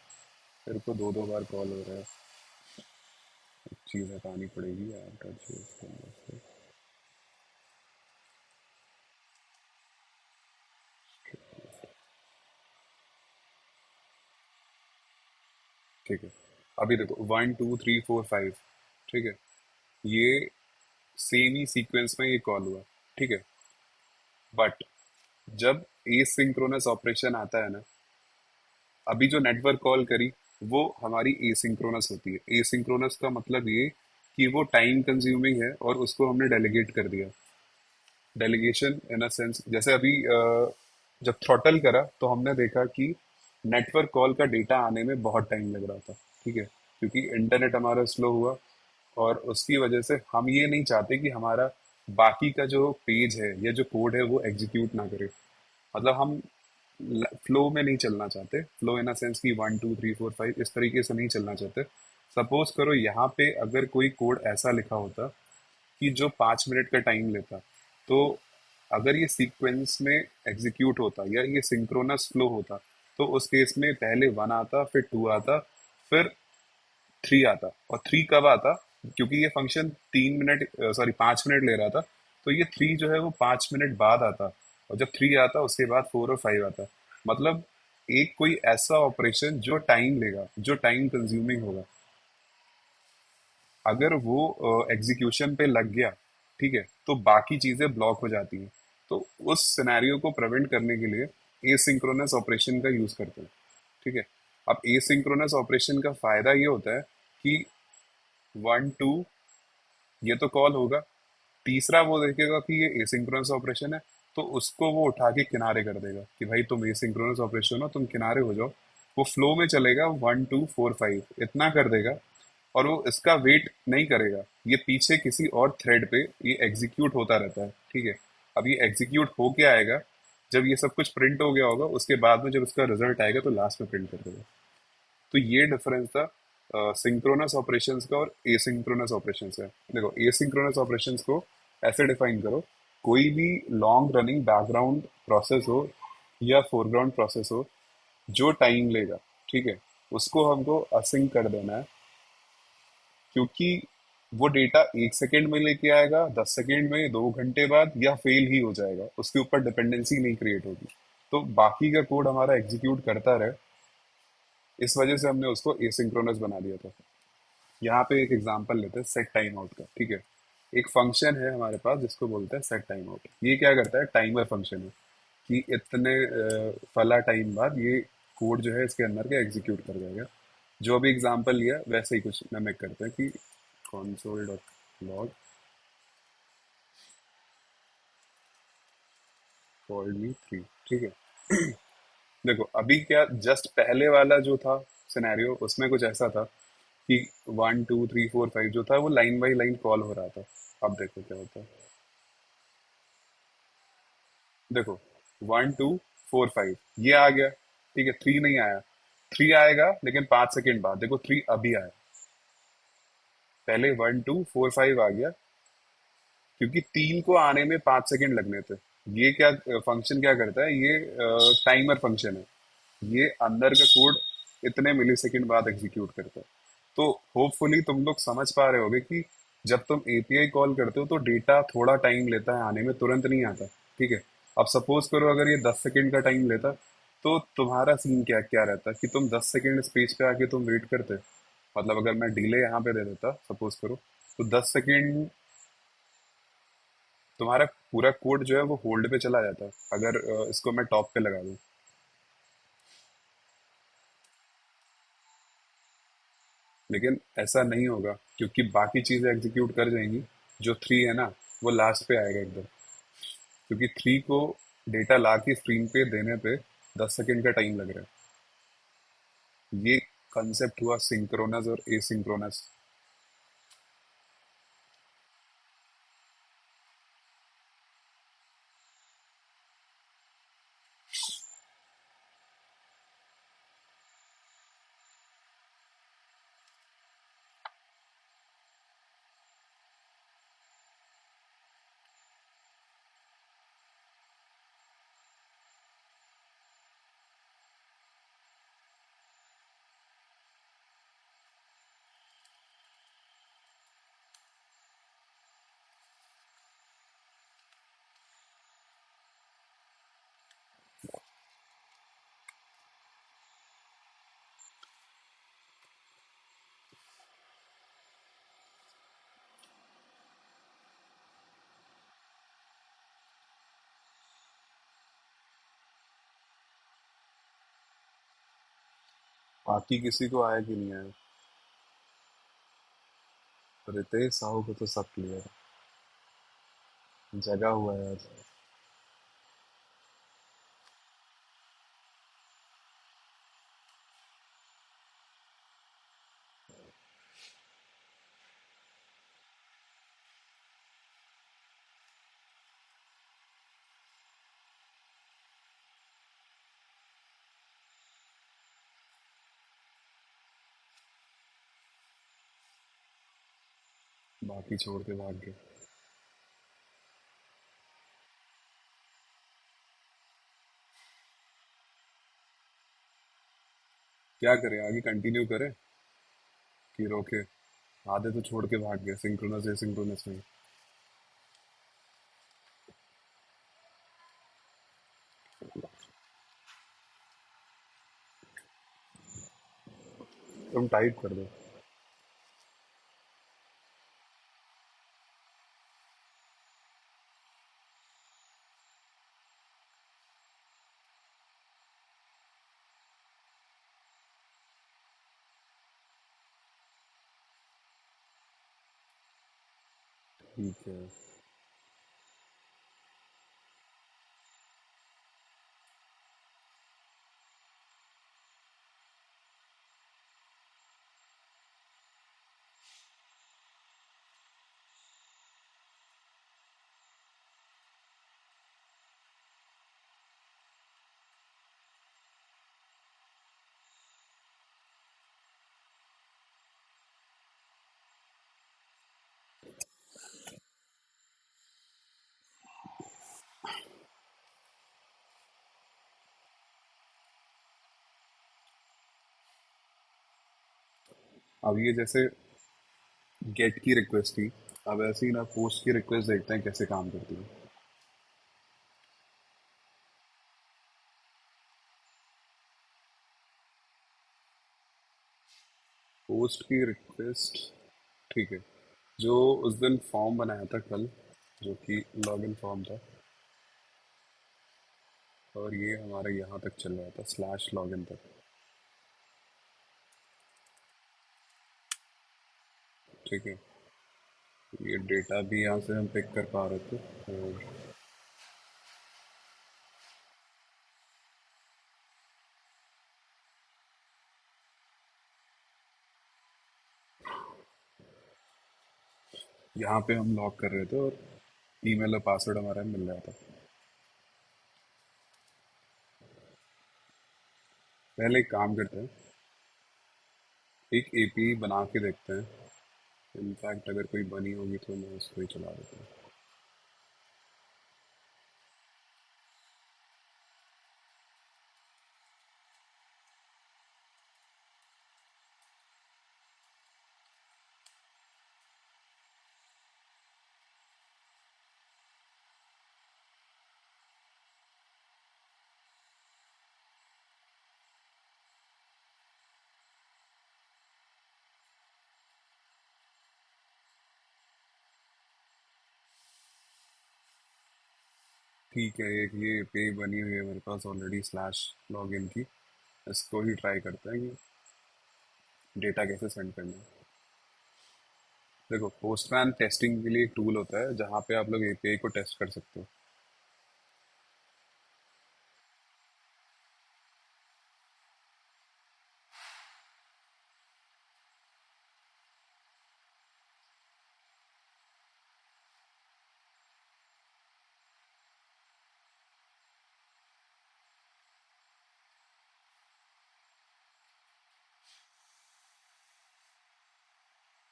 फिर को दो दो बार कॉल हो रहा है। एक चीज़ हटानी पड़ेगी यार, टच इसके अंदर से। ठीक है, अभी देखो 1 2 3 4 5। ठीक है, ये सेम ही सीक्वेंस में ये कॉल हुआ। ठीक है, बट जब एसिंक्रोनस ऑपरेशन आता है ना, अभी जो नेटवर्क कॉल करी वो हमारी एसिंक्रोनस होती है। एसिंक्रोनस का मतलब ये कि वो टाइम कंज्यूमिंग है और उसको हमने डेलीगेट कर दिया। डेलीगेशन इन अ सेंस, जैसे अभी जब थ्रॉटल करा तो हमने देखा कि नेटवर्क कॉल का डेटा आने में बहुत टाइम लग रहा था। ठीक है, क्योंकि इंटरनेट हमारा स्लो हुआ, और उसकी वजह से हम ये नहीं चाहते कि हमारा बाकी का जो पेज है या जो कोड है वो एग्जीक्यूट ना करे। मतलब हम फ्लो में नहीं चलना चाहते। फ्लो इन अ सेंस कि 1 2 3 4 5 इस तरीके से नहीं चलना चाहते। सपोज करो यहाँ पे अगर कोई कोड ऐसा लिखा होता कि जो 5 मिनट का टाइम लेता, तो अगर ये सीक्वेंस में एग्जीक्यूट होता या ये सिंक्रोनस फ्लो होता, तो उस केस में पहले 1 आता, फिर 2 आता, फिर 3 आता। और 3 कब आता? क्योंकि ये फंक्शन 3 मिनट, सॉरी 5 मिनट ले रहा था, तो ये थ्री जो है वो 5 मिनट बाद आता, और जब थ्री आता उसके बाद फोर और फाइव आता। मतलब एक कोई ऐसा ऑपरेशन जो टाइम लेगा, जो टाइम कंज्यूमिंग होगा, अगर वो एग्जीक्यूशन पे लग गया, ठीक है, तो बाकी चीजें ब्लॉक हो जाती हैं। तो उस सिनेरियो को प्रिवेंट करने के लिए एसिंक्रोनस ऑपरेशन का यूज करते हैं। ठीक है। अब एसिंक्रोनस ऑपरेशन का फायदा ये होता है कि 1 2 ये तो कॉल होगा, तीसरा वो देखेगा कि ये एसिंक्रोनस ऑपरेशन है, तो उसको वो उठा के किनारे कर देगा कि भाई तुम एसिंक्रोनस ऑपरेशन हो, तुम किनारे हो जाओ। वो फ्लो में चलेगा, 1 2 4 5 इतना कर देगा, और वो इसका वेट नहीं करेगा, ये पीछे किसी और थ्रेड पे ये एग्जीक्यूट होता रहता है। ठीक है। अब ये एग्जीक्यूट हो के आएगा, जब ये सब कुछ प्रिंट हो गया होगा, उसके बाद में जब उसका रिजल्ट आएगा तो लास्ट में प्रिंट कर देगा। तो ये डिफरेंस था सिंक्रोनस ऑपरेशंस का और एसिंक्रोनस ऑपरेशंस का। देखो, एसिंक्रोनस ऑपरेशंस को ऐसे डिफाइन करो, कोई भी लॉन्ग रनिंग बैकग्राउंड प्रोसेस हो या फोरग्राउंड प्रोसेस हो जो टाइम लेगा, ठीक है, उसको हमको असिंक कर देना है, क्योंकि वो डेटा 1 सेकेंड में लेके आएगा, 10 सेकेंड में, 2 घंटे बाद, या फेल ही हो जाएगा, उसके ऊपर डिपेंडेंसी नहीं क्रिएट होगी। तो बाकी का कोड हमारा एग्जीक्यूट करता रहे, इस वजह से हमने उसको एसिंक्रोनस बना दिया था। यहाँ पे एक एग्जांपल लेते हैं सेट टाइम आउट का। ठीक है। एक फंक्शन है हमारे पास जिसको बोलते हैं सेट टाइम आउट। ये क्या करता है, टाइमर फंक्शन है कि इतने फला टाइम बाद ये कोड जो है इसके अंदर के एग्जीक्यूट कर जाएगा। जो अभी एग्जांपल लिया वैसे ही कुछ मिमिक करते हैं कि console dot log called me three. ठीक है। देखो अभी क्या, जस्ट पहले वाला जो था सिनेरियो, उसमें कुछ ऐसा था कि 1 2 3 4 5 जो था वो लाइन बाई लाइन कॉल हो रहा था। अब देखो क्या होता है। देखो, 1 2 4 5 ये आ गया, ठीक है, थ्री नहीं आया। थ्री आएगा लेकिन 5 सेकेंड बाद, देखो थ्री अभी आया। पहले 1 2 4 5 आ गया, क्योंकि तीन को आने में 5 सेकेंड लगने थे। ये क्या फंक्शन क्या करता है, ये टाइमर फंक्शन है, ये अंदर का कोड इतने मिली सेकेंड बाद एग्जीक्यूट करता है। तो होपफुली तुम लोग समझ पा रहे होगे कि जब तुम एपीआई कॉल करते हो तो डेटा थोड़ा टाइम लेता है आने में, तुरंत नहीं आता। ठीक है। अब सपोज करो अगर ये 10 सेकेंड का टाइम लेता, तो तुम्हारा सीन क्या क्या रहता कि तुम 10 सेकेंड स्पेस पे आके तुम वेट करते। मतलब अगर मैं डिले यहाँ पे दे देता सपोज करो, तो 10 सेकेंड तुम्हारा पूरा कोड जो है वो होल्ड पे चला जाता है, अगर इसको मैं टॉप पे लगा दूं। लेकिन ऐसा नहीं होगा, क्योंकि बाकी चीजें एग्जीक्यूट कर जाएंगी। जो थ्री है ना, वो लास्ट पे आएगा एकदम, क्योंकि थ्री को डेटा ला के स्क्रीन पे देने पे 10 सेकेंड का टाइम लग रहा है। ये कंसेप्ट हुआ सिंक्रोनस और एसिंक्रोनस। बाकी किसी को आया कि नहीं आया? रितेश साहू को तो सब क्लियर है, जगा हुआ है आज। बाकी छोड़ के भाग गए। क्या करें, आगे कंटिन्यू करें कि रोके? आधे तो छोड़ के भाग गए सिंक्रोनस एसिंक्रोनस में। तुम टाइप कर दो। ठीक है। अब ये जैसे गेट की रिक्वेस्ट थी, अब ऐसे ही ना पोस्ट की रिक्वेस्ट देखते हैं कैसे काम करती है। पोस्ट की रिक्वेस्ट, ठीक है। जो उस दिन फॉर्म बनाया था कल, जो कि लॉगिन फॉर्म था, और ये हमारा यहाँ तक चल रहा था स्लैश लॉगिन तक। ठीक है। ये डेटा भी यहाँ से हम पिक कर पा रहे थे, और यहाँ पे हम लॉग कर रहे थे और ईमेल और पासवर्ड हमारा मिल रहा था। पहले एक काम करते हैं, एक एपीआई बना के देखते हैं। इनफैक्ट अगर कोई बनी होगी तो मैं उसको ही चला देता हूँ। ठीक है, एक ये एपीआई बनी हुई है मेरे पास ऑलरेडी स्लैश लॉगिन की। इसको ही ट्राई करते हैं कि डेटा कैसे सेंड करना है। देखो, पोस्टमैन टेस्टिंग के लिए एक टूल होता है जहाँ पे आप लोग एपीआई को टेस्ट कर सकते हो।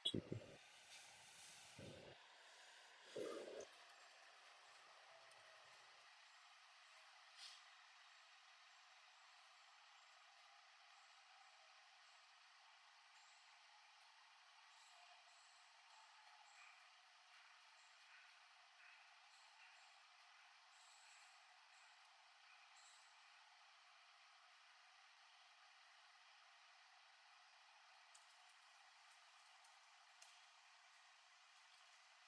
ठीक है।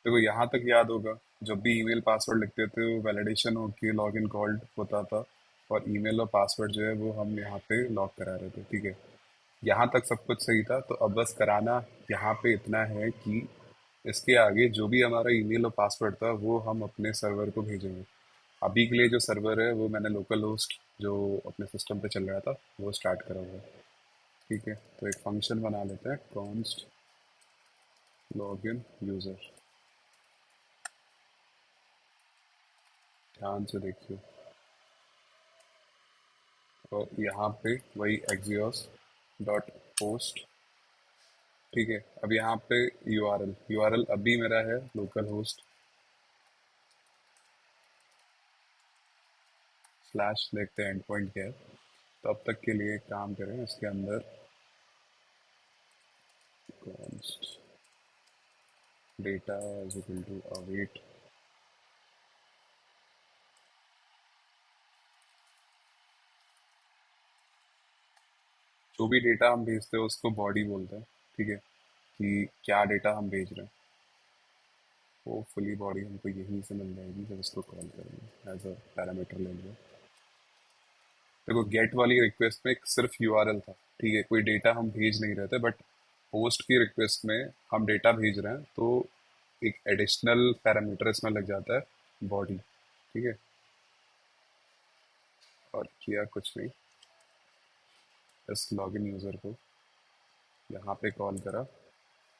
देखो, यहाँ तक याद होगा, जब भी ईमेल पासवर्ड लिखते थे वो वैलिडेशन होके लॉगिन कॉल्ड होता था, और ईमेल और पासवर्ड जो है वो हम यहाँ पे लॉक करा रहे थे। ठीक है, यहाँ तक सब कुछ सही था। तो अब बस कराना यहाँ पे इतना है कि इसके आगे जो भी हमारा ईमेल और पासवर्ड था वो हम अपने सर्वर को भेजेंगे। अभी के लिए जो सर्वर है वो मैंने लोकल होस्ट जो अपने सिस्टम पे चल रहा था वो स्टार्ट करा हुआ है। ठीक है, तो एक फंक्शन बना लेते हैं, कॉन्स्ट लॉगिन यूज़र। ध्यान से देखिए, और यहाँ पे वही एक्सियोस डॉट पोस्ट। ठीक है, अब यहाँ पे यूआरएल अभी मेरा है लोकल होस्ट स्लैश, देखते हैं एंड पॉइंट क्या है। तो अब तक के लिए एक काम करें, इसके अंदर const data is equal to await. जो भी डेटा हम भेजते हैं उसको बॉडी बोलते हैं, ठीक है, कि क्या डेटा हम भेज रहे हैं। वो फुली बॉडी हमको यहीं से मिल जाएगी जब उसको कॉल करेंगे एज अ पैरामीटर लेंगे। देखो गेट वाली रिक्वेस्ट में सिर्फ यूआरएल था, ठीक है, कोई डेटा हम भेज नहीं रहे थे, बट पोस्ट की रिक्वेस्ट में हम डेटा भेज रहे हैं, तो एक एडिशनल पैरामीटर इसमें लग जाता है, बॉडी, ठीक है। और किया कुछ नहीं, इस लॉगिन यूज़र को यहाँ पे कॉल करा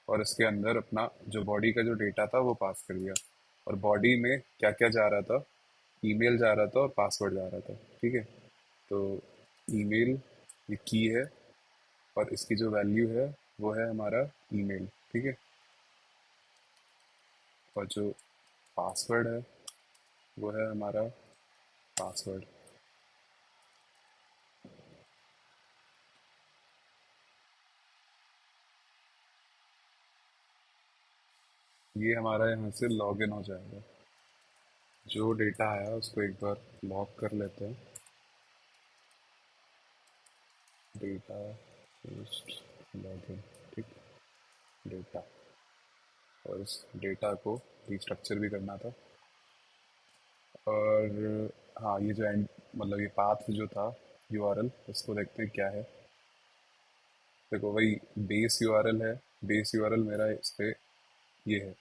और इसके अंदर अपना जो बॉडी का जो डेटा था वो पास कर दिया। और बॉडी में क्या क्या जा रहा था, ईमेल जा रहा था और पासवर्ड जा रहा था, ठीक है। तो ईमेल ये की है और इसकी जो वैल्यू है वो है हमारा ईमेल, ठीक है। और जो पासवर्ड है वो है हमारा पासवर्ड। ये हमारा यहाँ से लॉगिन हो जाएगा। जो डेटा आया उसको एक बार लॉग कर लेते हैं। डेटा पोस्ट लॉगिन, ठीक, डेटा। और इस डेटा को रिस्ट्रक्चर भी करना था। और हाँ, ये जो एंड मतलब ये पाथ जो था यूआरएल, इसको देखते हैं क्या है। देखो वही बेस यूआरएल है। बेस यूआरएल मेरा इस पे ये है,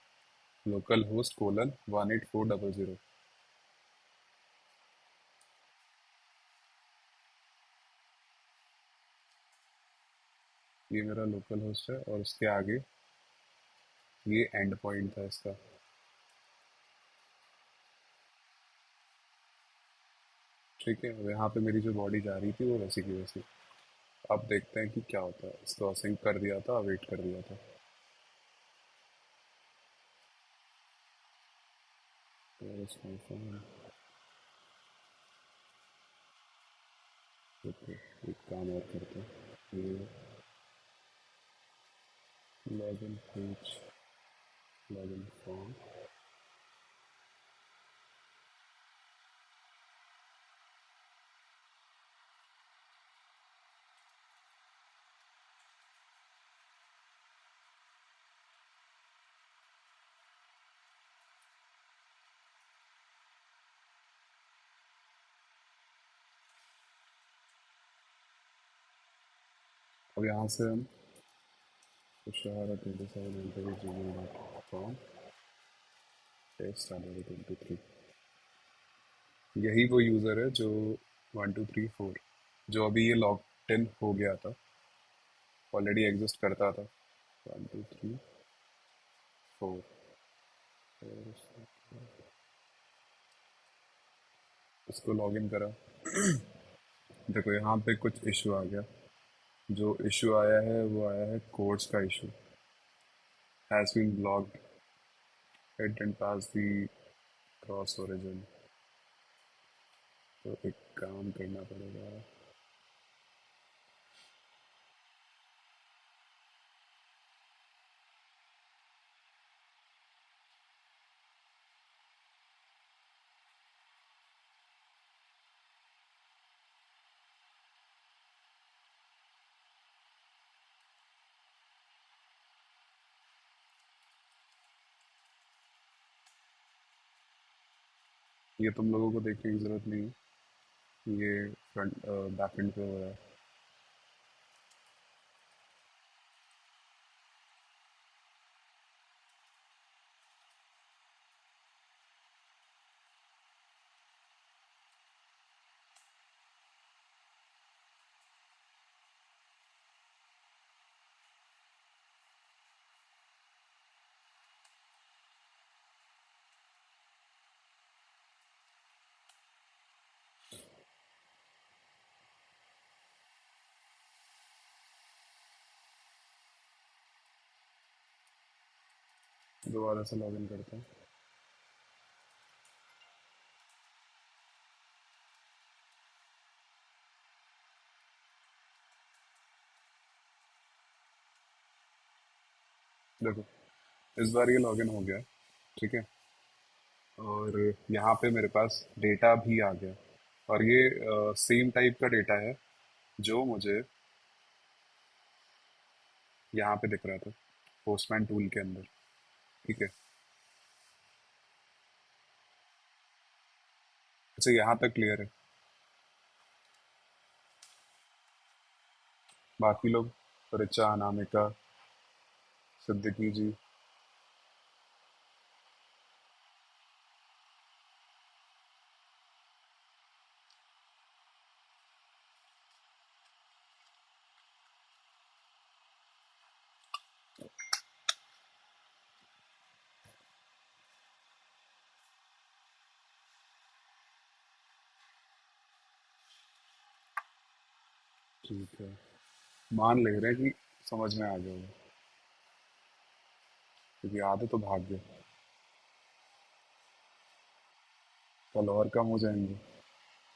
लोकल होस्ट कोलन 18400। ये मेरा लोकल होस्ट है और उसके आगे ये एंड पॉइंट था इसका। ठीक है, अब यहाँ पे मेरी जो बॉडी जा रही थी वो वैसी की वैसी। अब देखते हैं कि क्या होता है। इसको असिंक कर दिया था, वेट कर दिया था। तो इसमें ओके, एक काम और करते हैं, ये लॉगिन पेज, लॉगिन फॉर्म। अब यहाँ से हम tushara27@gmail.com टेस्ट स्टार्ट 23। यही वो यूज़र है जो 1234, जो अभी ये लॉग इन हो गया था, ऑलरेडी एग्जिस्ट करता था। 1234, इसको लॉग इन करा। देखो यहाँ पे कुछ इशू आ गया। जो इशू आया है वो आया है कोड्स का issue. Has been blocked, it didn't pass the cross origin. तो एक काम करना पड़ेगा। ये तुम लोगों को देखने की ज़रूरत नहीं है, ये फ्रंट बैक एंड पे हो रहा है। दोबारा से लॉगिन करते हैं। देखो इस बार ये लॉगिन हो गया, ठीक है। और यहाँ पे मेरे पास डेटा भी आ गया, और ये सेम टाइप का डेटा है जो मुझे यहाँ पे दिख रहा था पोस्टमैन टूल के अंदर, ठीक है। अच्छा, यहाँ तक क्लियर है। बाकी लोग, ऋचा, अनामिका, सिद्दीकी जी। ठीक है, मान ले रहे हैं कि समझ में आ गया होगा, क्योंकि आधे तो भाग गए। कल और कम हो जाएंगे।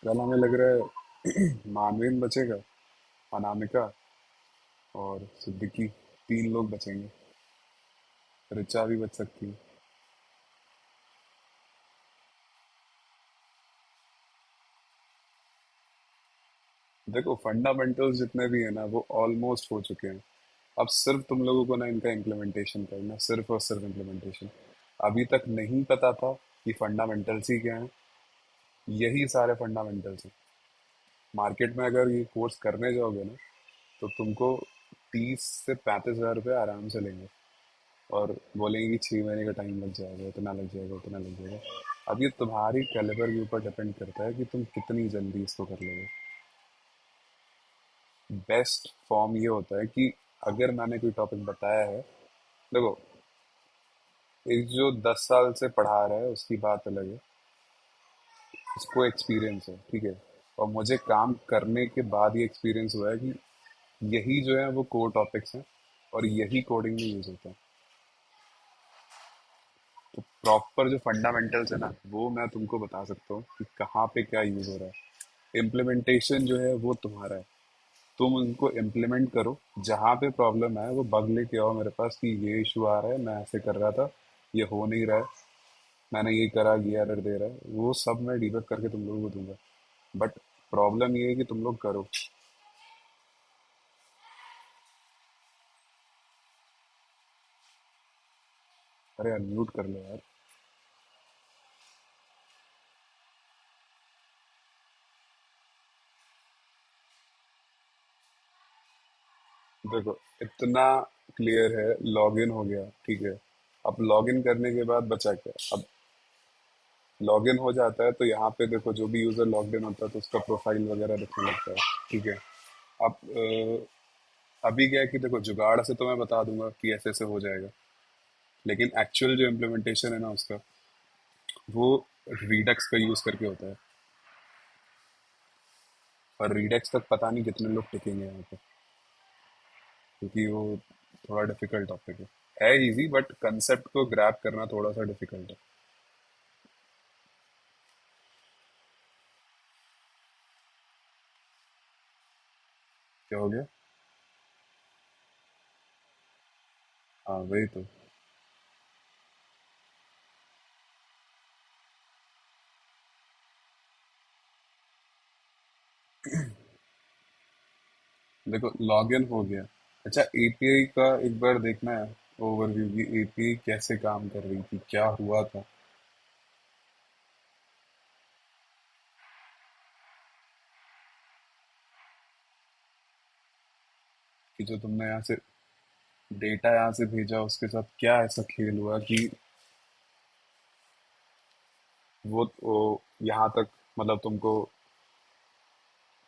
कल हमें लग रहा है मानवीन बचेगा, अनामिका और सिद्दीकी, 3 लोग बचेंगे। ऋचा भी बच सकती है। देखो, फंडामेंटल्स जितने भी है ना वो ऑलमोस्ट हो चुके हैं। अब सिर्फ तुम लोगों को ना इनका इम्प्लीमेंटेशन करना, सिर्फ और सिर्फ इम्प्लीमेंटेशन। अभी तक नहीं पता था कि फंडामेंटल्स ही क्या है। यही सारे फंडामेंटल्स हैं। मार्केट में अगर ये कोर्स करने जाओगे ना, तो तुमको 30 से 35 हज़ार रुपये आराम से लेंगे, और बोलेंगे कि 6 महीने का टाइम लग जाएगा, इतना लग जाएगा, उतना लग जाएगा। अब ये तुम्हारी कैलिबर के ऊपर डिपेंड करता है कि तुम कितनी जल्दी इसको कर लोगे। बेस्ट फॉर्म ये होता है कि अगर मैंने कोई टॉपिक बताया है, देखो, एक जो 10 साल से पढ़ा रहा है उसकी बात अलग है, उसको एक्सपीरियंस है, ठीक है। और मुझे काम करने के बाद ये एक्सपीरियंस हुआ है कि यही जो है वो कोर टॉपिक्स हैं, और यही कोडिंग में यूज होता है। तो प्रॉपर जो फंडामेंटल्स है ना, वो मैं तुमको बता सकता हूँ कि कहाँ पे क्या यूज हो रहा है। इम्प्लीमेंटेशन जो है वो तुम्हारा है। तुम उनको इम्प्लीमेंट करो, जहाँ पे प्रॉब्लम है वो बग लेके आओ मेरे पास कि ये इशू आ रहा है, मैं ऐसे कर रहा था, ये हो नहीं रहा है, मैंने ये करा, ये एरर दे रहा है, वो सब मैं डिबग करके तुम लोगों को दूंगा। बट प्रॉब्लम ये है कि तुम लोग करो। अरे अनम्यूट कर लो यार। देखो, इतना क्लियर है, लॉगिन हो गया, ठीक है। अब लॉगिन करने के बाद बचा क्या? अब लॉगिन हो जाता है तो यहाँ पे देखो, जो भी यूजर लॉग्ड इन होता है तो उसका प्रोफाइल वगैरह दिखने लगता है, ठीक है। अब अभी क्या है कि देखो, जुगाड़ से तो मैं बता दूंगा कि ऐसे ऐसे हो जाएगा, लेकिन एक्चुअल जो इम्प्लीमेंटेशन है ना उसका, वो रीडक्स का यूज करके होता है। और रीडक्स तक पता नहीं कितने लोग टिकेंगे यहाँ पे, क्योंकि वो थोड़ा डिफिकल्ट टॉपिक है इजी, बट कंसेप्ट को ग्रैब करना थोड़ा सा डिफिकल्ट है। क्या हो गया? हाँ, वही तो। देखो, लॉगिन हो गया। अच्छा, एपीआई का एक बार देखना है ओवरव्यू की, एपीआई कैसे काम कर रही थी, क्या हुआ था। कि जो तुमने यहाँ से डेटा यहाँ से भेजा, उसके साथ क्या ऐसा खेल हुआ कि वो यहाँ तक, मतलब तुमको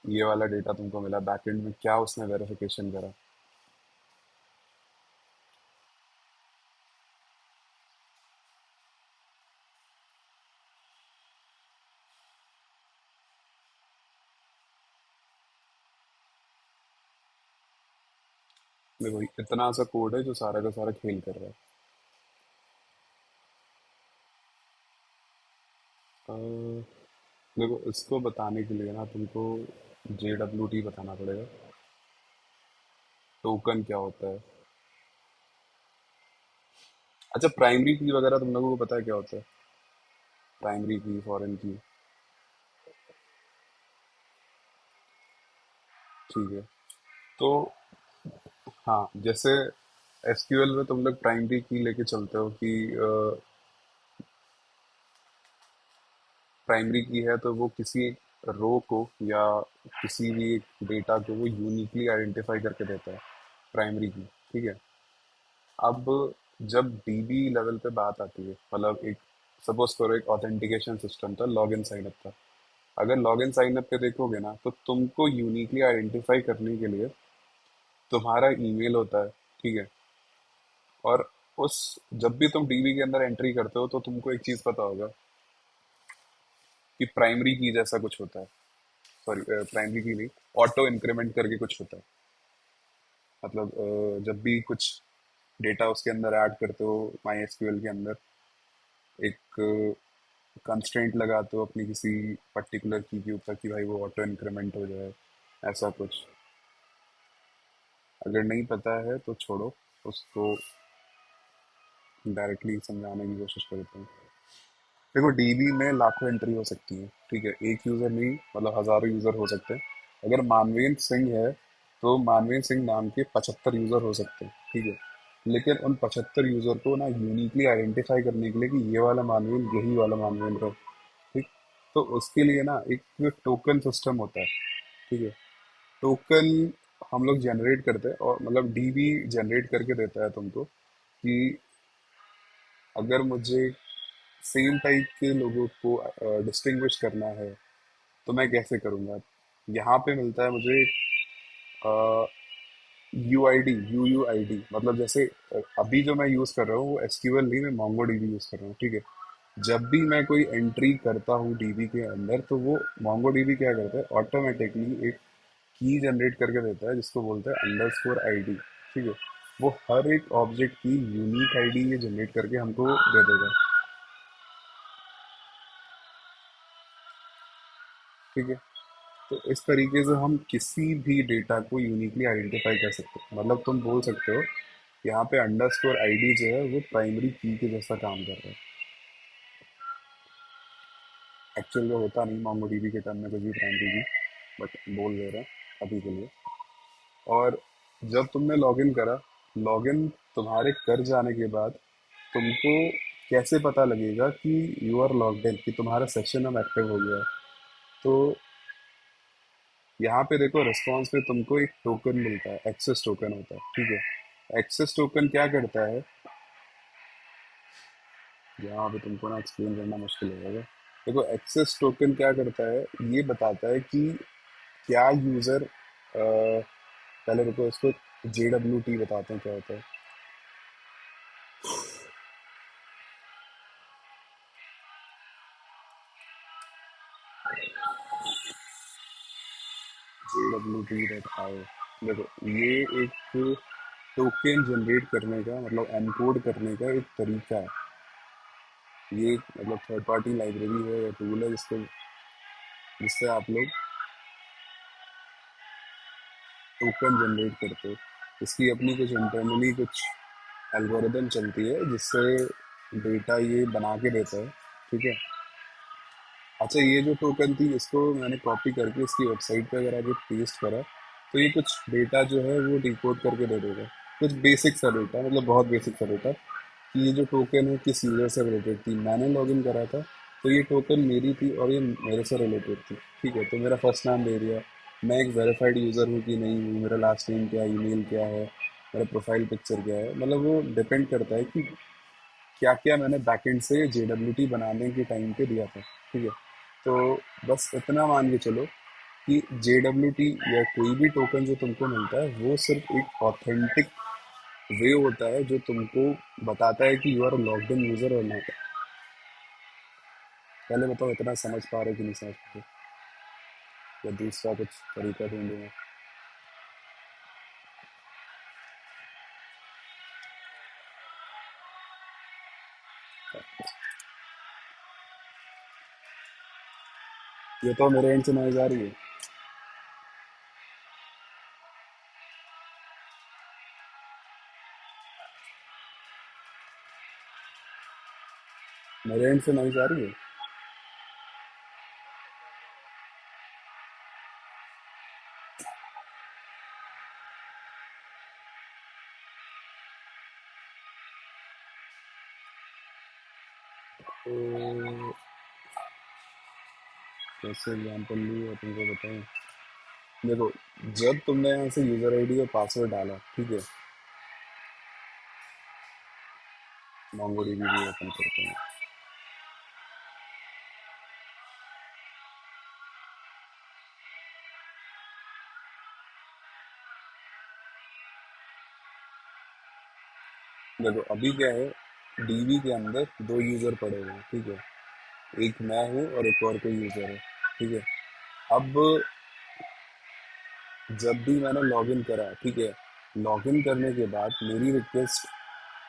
ये वाला डेटा तुमको मिला, बैकएंड में क्या उसने वेरिफिकेशन करा। देखो, इतना सा कोड है जो सारा का सारा खेल कर रहा है। देखो, इसको बताने के लिए ना तुमको JWT बताना पड़ेगा। टोकन क्या होता है? अच्छा, प्राइमरी की वगैरह तुम लोगों को पता है क्या होता है? प्राइमरी की, फॉरेन की। ठीक है। तो हाँ, जैसे एसक्यूएल में तुम लोग प्राइमरी की लेके चलते हो कि प्राइमरी की है तो वो किसी रो को या किसी भी डेटा को वो यूनिकली आइडेंटिफाई करके देता है, प्राइमरी की। ठीक है। अब जब डीबी लेवल पे बात आती है, मतलब एक सपोज करो एक ऑथेंटिकेशन सिस्टम था, लॉग इन साइन अप था। अगर लॉग इन साइन अप पे देखोगे ना, तो तुमको यूनिकली आइडेंटिफाई करने के लिए तुम्हारा ईमेल होता है। ठीक है। और उस जब भी तुम डीबी के अंदर एंट्री करते हो तो तुमको एक चीज पता होगा कि प्राइमरी की जैसा कुछ होता है। सॉरी, प्राइमरी की नहीं, ऑटो इंक्रीमेंट करके कुछ होता है। मतलब जब भी कुछ डेटा उसके अंदर ऐड करते हो माई एसक्यूएल के अंदर, एक कंस्ट्रेंट लगाते हो अपनी किसी पर्टिकुलर की के ऊपर कि भाई वो ऑटो इंक्रीमेंट हो जाए, ऐसा कुछ। अगर नहीं पता है तो छोड़ो, उसको डायरेक्टली समझाने की कोशिश करते हैं। देखो, डीबी में लाखों एंट्री हो सकती है। ठीक है, एक यूजर नहीं, मतलब हजारों यूजर हो सकते हैं। अगर मानवीन सिंह है तो मानवीन सिंह नाम के 75 यूजर हो सकते हैं। ठीक है। लेकिन उन 75 यूजर को ना यूनिकली आइडेंटिफाई करने के लिए कि ये वाला मानवीन यही वाला मानवीन है। ठीक। तो उसके लिए ना एक टोकन सिस्टम होता है। ठीक है। टोकन हम लोग जनरेट करते हैं, और मतलब डीबी जनरेट करके देता है तुमको कि अगर मुझे सेम टाइप के लोगों को डिस्टिंग्विश करना है तो मैं कैसे करूँगा। यहाँ पे मिलता है मुझे you I D, you I D, मतलब जैसे अभी जो मैं यूज़ कर रहा हूँ वो एसक्यूएल नहीं, मैं मोंगो डीबी यूज़ कर रहा हूँ। ठीक है। जब भी मैं कोई एंट्री करता हूँ डीबी के अंदर, तो वो मोंगो डीबी क्या करता है, ऑटोमेटिकली एक की जनरेट करके देता है जिसको बोलते हैं अंडरस्कोर आईडी। ठीक है। वो हर एक ऑब्जेक्ट की यूनिक आईडी ये जनरेट करके हमको दे देगा। ठीक है। तो इस तरीके से हम किसी भी डेटा को यूनिकली आइडेंटिफाई कर सकते हैं। मतलब तुम बोल सकते हो यहाँ पे अंडरस्कोर आईडी जो है वो प्राइमरी की के जैसा काम कर रहा है। एक्चुअल में होता नहीं मोंगोडीबी के टर्म में कुछ भी प्राइमरी की, बट बोल दे रहे हैं अभी के लिए। और जब तुमने लॉगिन करा, लॉगिन तुम्हारे कर जाने के बाद तुमको कैसे पता लगेगा कि यू आर लॉग्ड इन, कि तुम्हारा सेशन अब एक्टिव हो गया है। तो यहाँ पे देखो, रिस्पॉन्स पे तुमको एक टोकन मिलता है, एक्सेस टोकन होता है। ठीक है। एक्सेस टोकन क्या करता है, यहाँ पे तुमको ना एक्सप्लेन करना मुश्किल हो जाएगा। देखो, एक्सेस टोकन क्या करता है, ये बताता है कि क्या यूजर, पहले देखो इसको JWT बताते हैं क्या होता है। JWT.io, देखो ये एक टोकन जनरेट करने का, मतलब एनकोड करने का एक तरीका है। ये मतलब थर्ड पार्टी लाइब्रेरी है या टूल है जिसको, जिससे आप लोग टोकन जनरेट करते हो। इसकी अपनी कुछ इंटरनली कुछ एल्गोरिदम चलती है जिससे डेटा ये बना के देता है। ठीक है। अच्छा, ये जो टोकन थी इसको मैंने कॉपी करके इसकी वेबसाइट पे अगर आगे पेस्ट करा, तो ये कुछ डेटा जो है वो डिकोड करके दे देगा। कुछ बेसिक सा डेटा, मतलब बहुत बेसिक सा डेटा, कि ये जो टोकन है किस यूजर से रिलेटेड थी। मैंने लॉगिन करा था तो ये टोकन मेरी थी और ये मेरे से रिलेटेड थी। ठीक है। तो मेरा फर्स्ट नाम दे दिया, मैं एक वेरीफाइड यूज़र हूँ कि नहीं हूँ, मेरा लास्ट नेम क्या है, ईमेल क्या है, मेरा प्रोफाइल पिक्चर क्या है। मतलब वो डिपेंड करता है कि क्या क्या मैंने बैकएंड से JWT बनाने के टाइम पे दिया था। ठीक है। तो बस इतना मान के चलो कि JWT या कोई भी टोकन जो तुमको मिलता है वो सिर्फ एक ऑथेंटिक वे होता है जो तुमको बताता है कि you are logged in user और नॉट। पहले बताओ, इतना समझ पा रहे हो कि नहीं समझ पा रहे, या दूसरा कुछ तरीका ढूंढूंगा। ये तो मेरे एंड से नॉइज आ रही है। मेरे एंड से नॉइज आ रही है? तो कैसे एग्जाम्पल लूँ और तुमको बताऊँ? देखो, जब तुमने यहाँ से यूज़र आईडी और पासवर्ड डाला, ठीक है, मोंगो डीबी भी ओपन करते हैं। देखो अभी क्या है, डीबी के अंदर दो यूज़र पड़े हुए हैं, ठीक है, एक मैं हूँ और एक और कोई यूज़र है, ठीक है। अब जब भी मैंने लॉगिन करा, ठीक है, लॉगिन करने के बाद मेरी रिक्वेस्ट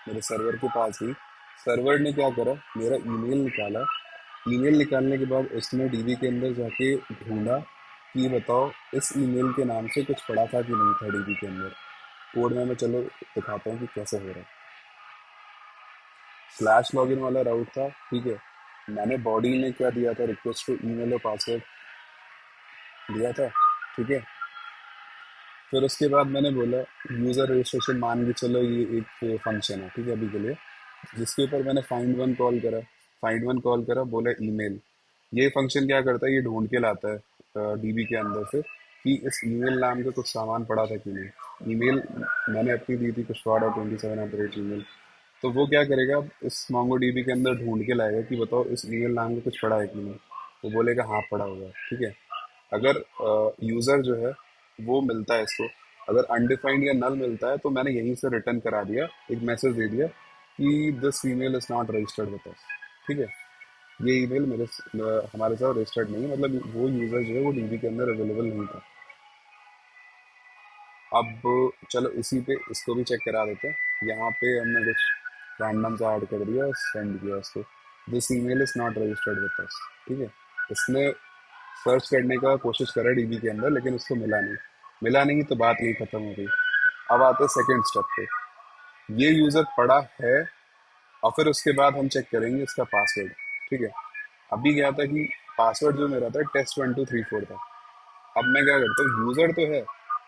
मेरे सर्वर के पास हुई। सर्वर ने क्या करा, मेरा ईमेल निकाला। ईमेल निकालने के बाद उसने डीबी के अंदर जाके ढूंढा कि बताओ इस ईमेल के नाम से कुछ पड़ा था कि नहीं था डीबी के अंदर। कोड में मैं चलो दिखाता हूँ कि कैसे हो रहा है। स्लैश लॉगिन वाला राउट था, ठीक है। मैंने बॉडी में क्या दिया था, रिक्वेस्ट टू ईमेल और पासवर्ड दिया था, ठीक है। फिर उसके बाद मैंने बोला यूज़र रजिस्ट्रेशन, मान के चलो ये एक फंक्शन है, ठीक है, अभी के लिए, जिसके ऊपर मैंने फाइंड वन कॉल करा। फाइंड वन कॉल करा, बोला ईमेल। ये फंक्शन क्या करता है, ये ढूंढ के लाता है डीबी के अंदर से कि इस ईमेल नाम का कुछ सामान पड़ा था कि नहीं। ईमेल मैंने अपनी दी थी कुशवाड़ा 27 ईमेल। तो वो क्या करेगा, अब इस मोंगो डीबी के अंदर ढूंढ के लाएगा कि बताओ इस ईमेल नाम का कुछ पड़ा है कि नहीं। वो बोलेगा हाँ पड़ा होगा, ठीक है। अगर यूज़र जो है वो मिलता है इसको, अगर अनडिफाइंड या नल मिलता है तो मैंने यहीं से रिटर्न करा दिया, एक मैसेज दे दिया कि this email is not registered with us, ठीक है। ये ईमेल हमारे साथ रजिस्टर्ड नहीं है, मतलब वो यूज़र जो है वो डीबी के अंदर अवेलेबल नहीं था। अब चलो इसी पे इसको भी चेक करा देते हैं। यहाँ पे हमने कुछ रैंडम सा ऐड कर दिया, सेंड किया इसको, this email is not registered with us, ठीक है। इसने सर्च करने का कोशिश करा डीबी के अंदर, लेकिन उसको मिला नहीं। मिला नहीं तो बात यही खत्म हो गई। अब आते हैं सेकेंड स्टेप पे। ये यूज़र पड़ा है, और फिर उसके बाद हम चेक करेंगे इसका पासवर्ड, ठीक है। अभी क्या था कि पासवर्ड जो मेरा था test1234 था। अब मैं क्या करता हूँ, यूज़र तो है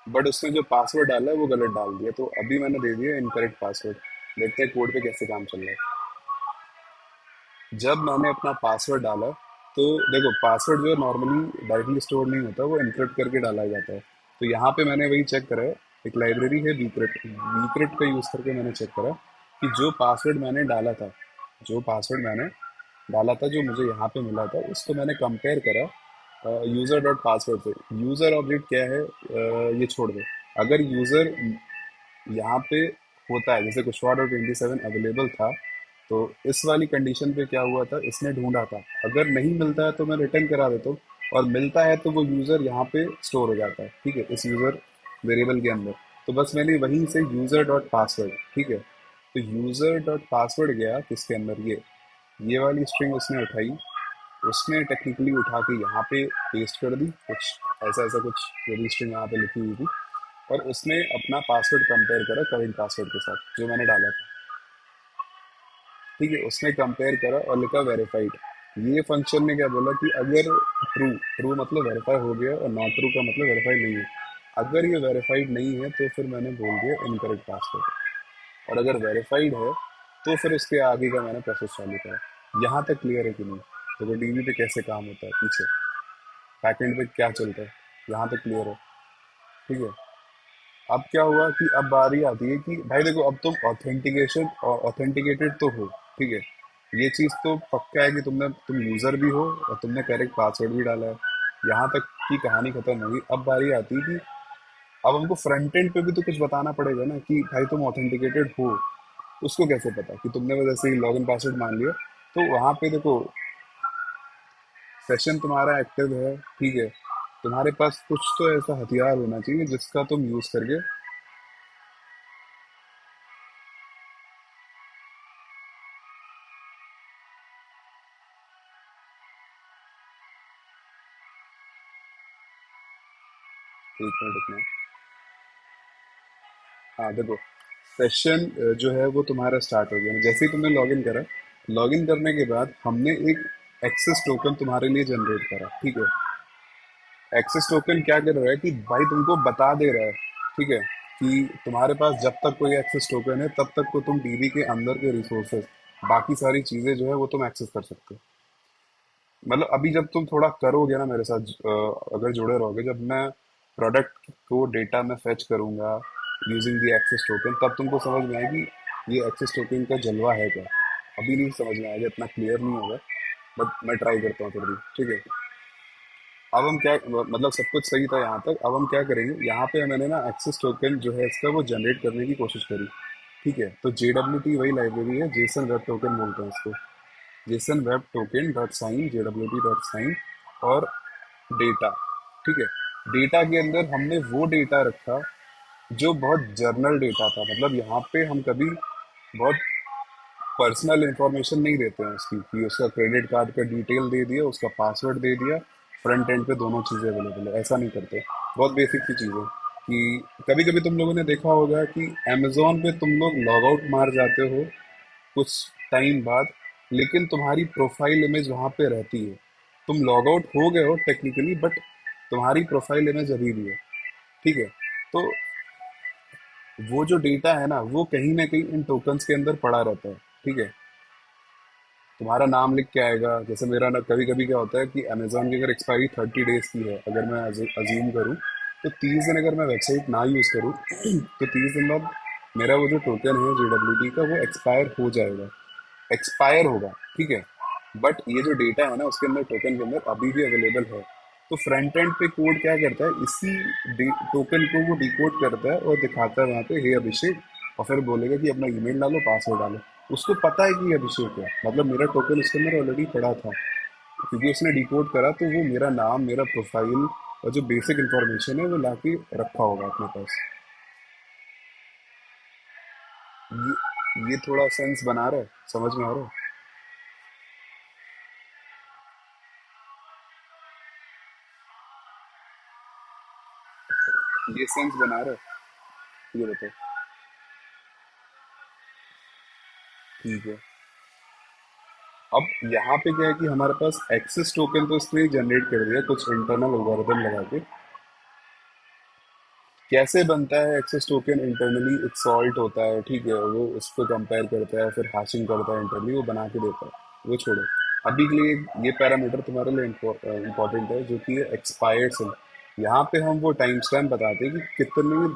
बट उसने जो पासवर्ड डाला है वो गलत डाल दिया, तो अभी मैंने दे दिया इनकरेक्ट पासवर्ड। देखते हैं कोड पे कैसे काम चल रहा है। जब मैंने अपना पासवर्ड डाला, तो देखो पासवर्ड जो है नॉर्मली डायरेक्टली स्टोर नहीं होता, वो एन्क्रिप्ट करके डाला जाता है। तो यहाँ पे मैंने वही चेक करा है, एक लाइब्रेरी है बीक्रिप्ट, बीक्रिप्ट का यूज़ करके मैंने चेक करा कि जो पासवर्ड मैंने डाला था, जो पासवर्ड मैंने डाला था, जो मुझे यहाँ पे मिला था, उसको मैंने कंपेयर करा यूज़र डॉट पासवर्ड से। यूज़र ऑब्जेक्ट क्या है, ये छोड़ दो। अगर यूज़र यहाँ पे होता है, जैसे कुशवाहा 27 अवेलेबल था, तो इस वाली कंडीशन पे क्या हुआ था, इसने ढूंढा था। अगर नहीं मिलता है तो मैं रिटर्न करा देता हूँ, और मिलता है तो वो यूज़र यहाँ पे स्टोर हो जाता है, ठीक है, इस यूज़र वेरिएबल के अंदर। तो बस मैंने वहीं से यूज़र डॉट पासवर्ड, ठीक है, तो यूज़र डॉट पासवर्ड गया किसके अंदर, ये वाली स्ट्रिंग उसने उठाई। उसने टेक्निकली उठा के यहाँ पे पेस्ट कर दी, कुछ ऐसा ऐसा कुछ जो भी स्ट्रिंग यहाँ पे लिखी हुई थी, और उसने अपना पासवर्ड कंपेयर करा करंट पासवर्ड के साथ जो मैंने डाला था, ठीक है। उसने कंपेयर करा और लिखा वेरीफाइड। ये फंक्शन ने क्या बोला कि अगर ट्रू, ट्रू मतलब वेरीफाई हो गया, और नॉट ट्रू का मतलब वेरीफाई नहीं है। अगर ये वेरीफाइड नहीं है तो फिर मैंने बोल दिया इनकरेक्ट पासवर्ड, और अगर वेरीफाइड है तो फिर उसके आगे का मैंने प्रोसेस चालू करा। यहाँ तक क्लियर है कि नहीं? तो डीबी पे कैसे काम होता है पीछे, बैकएंड पे क्या चलता है, यहाँ तक क्लियर है, ठीक है। अब क्या हुआ कि अब बारी आती है कि भाई देखो, अब तुम ऑथेंटिकेशन और ऑथेंटिकेटेड तो हो, ठीक है, ये चीज़ तो पक्का है कि तुम यूज़र भी हो और तुमने करेक्ट पासवर्ड भी डाला है। यहाँ तक की कहानी खत्म होगी। अब बारी आती है कि अब हमको फ्रंट एंड पे भी तो कुछ बताना पड़ेगा ना कि भाई तुम ऑथेंटिकेटेड हो। उसको कैसे पता कि तुमने बस ऐसे ही लॉगिन पासवर्ड मान लिया? तो वहाँ पे देखो, सेशन तुम्हारा एक्टिव है, ठीक है, तुम्हारे पास कुछ तो ऐसा हथियार होना चाहिए जिसका तुम यूज़ करके। एक मिनट रुकना। हाँ देखो, सेशन जो है वो तुम्हारा स्टार्ट हो गया जैसे ही तुमने लॉगिन करा। लॉग इन करने के बाद हमने एक एक्सेस टोकन तुम्हारे लिए जनरेट करा, ठीक है। एक्सेस टोकन क्या कर रहा है कि भाई तुमको बता दे रहा है, ठीक है, कि तुम्हारे पास जब तक कोई एक्सेस टोकन है तब तक तो तुम डीबी के अंदर के रिसोर्सेज, बाकी सारी चीजें जो है वो तुम एक्सेस कर सकते हो। मतलब अभी जब तुम थोड़ा करोगे ना मेरे साथ, अगर जुड़े रहोगे, जब मैं प्रोडक्ट को डेटा में फेच करूंगा यूजिंग दी एक्सेस टोकन, तब तुमको समझ में आएगी ये एक्सेस टोकन का जलवा है क्या। अभी नहीं समझ में आएगा, इतना क्लियर नहीं होगा, बट मैं ट्राई करता हूँ फिर भी, ठीक है। अब हम क्या, मतलब सब कुछ सही था यहाँ तक। अब हम क्या करेंगे, यहाँ पे मैंने ना एक्सेस टोकन जो है इसका वो जनरेट करने की कोशिश करी, ठीक है। तो JWT वही लाइब्रेरी है, जेसन वेब टोकन बोलते हैं इसको। JSON web token dot sign, JWT dot sign, और डेटा, ठीक है। डेटा के अंदर हमने वो डेटा रखा जो बहुत जर्नल डेटा था। मतलब यहाँ पे हम कभी बहुत पर्सनल इंफॉर्मेशन नहीं देते हैं उसकी, कि उसका क्रेडिट कार्ड का डिटेल दे दिया, उसका पासवर्ड दे दिया, फ्रंट एंड पे दोनों चीज़ें अवेलेबल है, ऐसा नहीं करते। बहुत बेसिक सी चीज़ है कि कभी कभी तुम लोगों ने देखा होगा कि अमेजोन पे तुम लोग लॉग आउट मार जाते हो कुछ टाइम बाद, लेकिन तुम्हारी प्रोफाइल इमेज वहाँ पे रहती है। तुम लॉग आउट हो गए हो टेक्निकली, बट तुम्हारी प्रोफाइल इमेज अभी भी है, ठीक है। तो वो जो डेटा है ना, वो कहीं ना कहीं इन टोकन्स के अंदर पड़ा रहता है, ठीक है। तुम्हारा नाम लिख के आएगा, जैसे मेरा ना, कभी कभी क्या होता है कि अमेजोन की अगर एक्सपायरी 30 डेज की है, अगर मैं अज्यूम करूँ, तो 30 दिन अगर मैं वेबसाइट ना यूज़ करूँ तो 30 दिन बाद मेरा वो जो टोकन है JWT का, वो एक्सपायर हो जाएगा, एक्सपायर होगा, ठीक है। बट ये जो डेटा है ना उसके अंदर, टोकन के अंदर अभी भी अवेलेबल है। तो फ्रंट एंड पे कोड क्या करता है, इसी टोकन को वो डिकोड करता है और दिखाता है वहाँ पे, हे अभिषेक, और फिर बोलेगा कि अपना ईमेल डालो, पासवर्ड डालो। उसको पता है कि ये अभिषेक है, मतलब मेरा टोकन उसके अंदर ऑलरेडी पड़ा था, क्योंकि उसने डिकोड करा, तो वो मेरा नाम, मेरा प्रोफाइल और जो बेसिक इन्फॉर्मेशन है वो लाके रखा होगा अपने पास। ये थोड़ा सेंस बना रहा है, समझ में आ रहा है, ये सेंस बना रहा है, ये बताओ। ठीक है। अब यहाँ पे क्या है कि हमारे पास एक्सेस टोकन तो इसने जनरेट कर दिया कुछ इंटरनल एल्गोरिदम लगा के। कैसे बनता है एक्सेस टोकन इंटरनली, एक सॉल्ट होता है, ठीक है, वो उसको कंपेयर करता है, फिर हैशिंग करता है इंटरनली, वो बना के देता है, वो छोड़ो। अभी के लिए ये पैरामीटर तुम्हारे लिए इम्पोर्टेंट है, जो कि है एक्सपायर्ड सिम। यहाँ पे हम वो टाइम स्टैम्प बताते हैं कि कितनी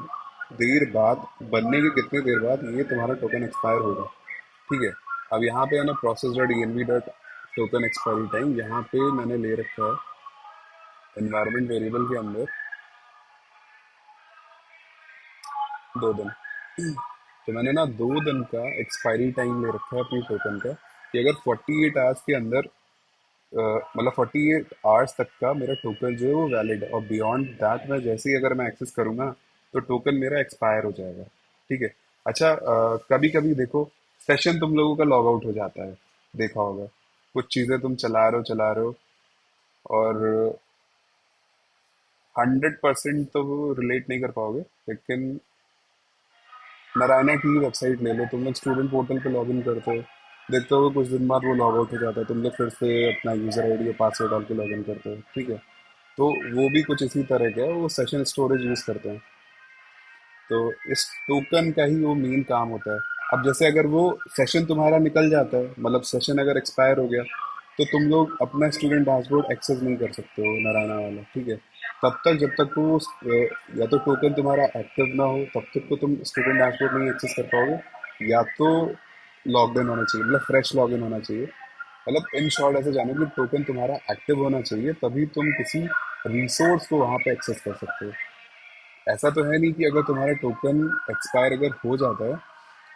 देर बाद, बनने के कितनी देर बाद ये तुम्हारा टोकन एक्सपायर होगा, ठीक है। अब यहाँ पे है ना, process dot ENV dot token expiry time, यहाँ पे मैंने ले रखा है एनवायरमेंट वेरिएबल के अंदर 2 दिन। तो मैंने ना 2 दिन का एक्सपायरी टाइम ले रखा है अपनी टोकन का, कि अगर 48 आवर्स के अंदर, मतलब 48 आवर्स तक का मेरा टोकन जो है वो वैलिड है, और बियॉन्ड दैट मैं जैसे ही अगर मैं एक्सेस करूंगा तो टोकन मेरा एक्सपायर हो जाएगा, ठीक है। अच्छा, कभी कभी देखो, सेशन तुम लोगों का लॉग आउट हो जाता है, देखा होगा। कुछ चीज़ें तुम चला रहे हो, और 100% तो वो रिलेट नहीं कर पाओगे, लेकिन नारायणा की वेबसाइट ले लो, तुम लोग स्टूडेंट पोर्टल पे लॉग इन करते हो, देखते हो कुछ दिन बाद वो लॉग आउट हो जाता है, तुम लोग फिर से अपना यूज़र आईडी और पासवर्ड डाल के लॉग इन करते हो, ठीक है। तो वो भी कुछ इसी तरह का है, वो सेशन स्टोरेज यूज़ करते हैं। तो इस टोकन का ही वो मेन काम होता है। अब जैसे अगर वो सेशन तुम्हारा निकल जाता है, मतलब सेशन अगर एक्सपायर हो गया, तो तुम लोग अपना स्टूडेंट डैशबोर्ड एक्सेस नहीं कर सकते हो, नारायणा वाला, ठीक है। तब तक जब तक वो या तो टोकन तुम्हारा एक्टिव ना हो, तब तक तो तुम स्टूडेंट डैशबोर्ड नहीं एक्सेस कर पाओगे, या तो लॉग इन होना चाहिए, मतलब फ्रेश लॉग इन होना चाहिए। मतलब इन शॉर्ट ऐसे जानो कि टोकन तुम्हारा एक्टिव होना चाहिए, तभी तुम किसी रिसोर्स को वहाँ पे एक्सेस कर सकते हो। ऐसा तो है नहीं कि अगर तुम्हारा टोकन एक्सपायर अगर हो जाता है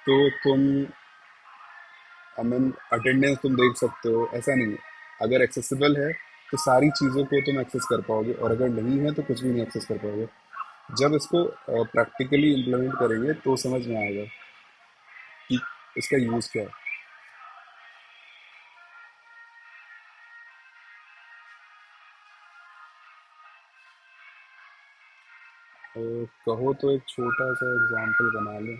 तो तुम, आई मीन, अटेंडेंस तुम देख सकते हो, ऐसा नहीं है। अगर एक्सेसिबल है तो सारी चीज़ों को तुम एक्सेस कर पाओगे, और अगर नहीं है तो कुछ भी नहीं एक्सेस कर पाओगे। जब इसको प्रैक्टिकली इम्प्लीमेंट करेंगे तो समझ में आएगा कि इसका यूज़ क्या है। तो कहो तो एक छोटा सा एग्जाम्पल बना लें।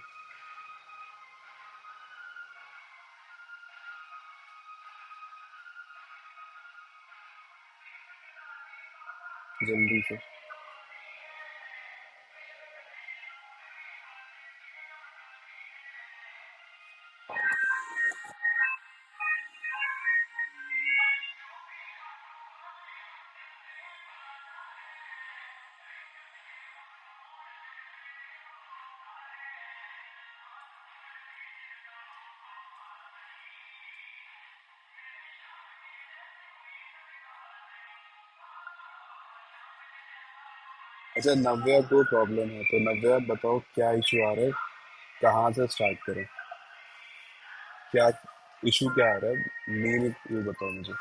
जल्दी से। अच्छा, नव्या को प्रॉब्लम है, तो नव्या बताओ क्या इशू आ रहा है, कहाँ से स्टार्ट करें, क्या इशू क्या आ रहा है, मेन ये बताओ मुझे।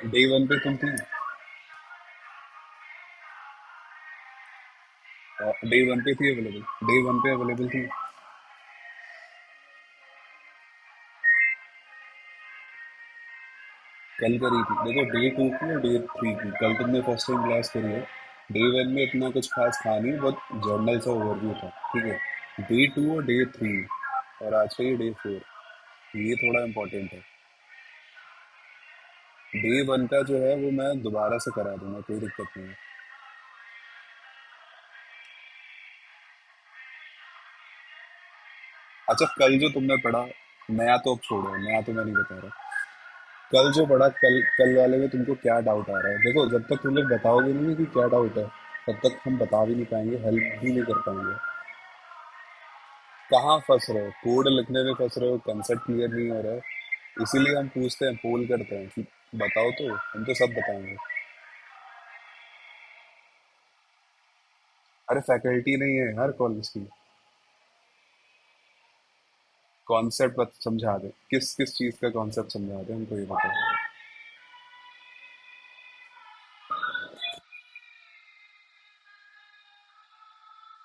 डे वन पे तुम थी? डे वन पे थी अवेलेबल, डे वन पे अवेलेबल थी? कल करी थी, देखो डे टू की और डे थ्री की, कल तुमने फर्स्ट टाइम क्लास करी है। डे वन में इतना कुछ खास था नहीं, बहुत जर्नल सा ओवरव्यू था, ठीक है। डे टू और डे थ्री और आज का ये डे फोर, ये थोड़ा इंपॉर्टेंट है। डे वन का जो है वो मैं दोबारा से करा दूंगा, कोई दिक्कत नहीं है। अच्छा, कल जो तुमने पढ़ा, नया तो अब छोड़ो, नया तो मैं नहीं बता रहा। कल जो पढ़ा, कल कल वाले में तुमको क्या डाउट आ रहा है? देखो, जब तक तुम लोग बताओगे नहीं कि क्या डाउट है, तब तक हम बता भी नहीं पाएंगे, हेल्प भी नहीं कर पाएंगे। कहाँ फंस रहे हो? कोड लिखने में फंस रहे हो, कंसेप्ट क्लियर नहीं हो रहा है, इसीलिए हम पूछते हैं, पोल करते हैं कि बताओ, तो हम तो सब बताएंगे। अरे फैकल्टी नहीं है हर कॉलेज की। कॉन्सेप्ट समझा दे, किस किस चीज़ का कॉन्सेप्ट समझा दे हमको, ये बताओ।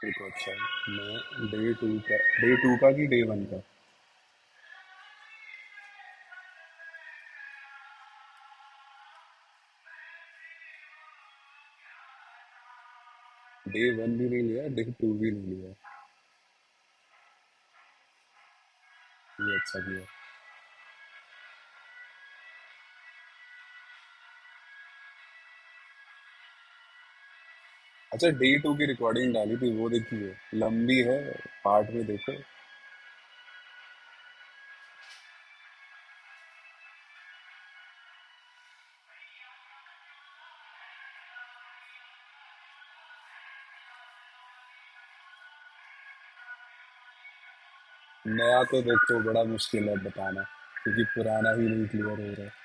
देखो, अच्छा, मैं डे टू का कि डे वन का? डे वन भी नहीं लिया, डे टू भी नहीं लिया। ये अच्छा किया। अच्छा, डे टू की रिकॉर्डिंग डाली थी, वो देखिए, लंबी है, पार्ट में देखो। नया तो देखो बड़ा मुश्किल है बताना, क्योंकि पुराना ही नहीं क्लियर हो रहा है।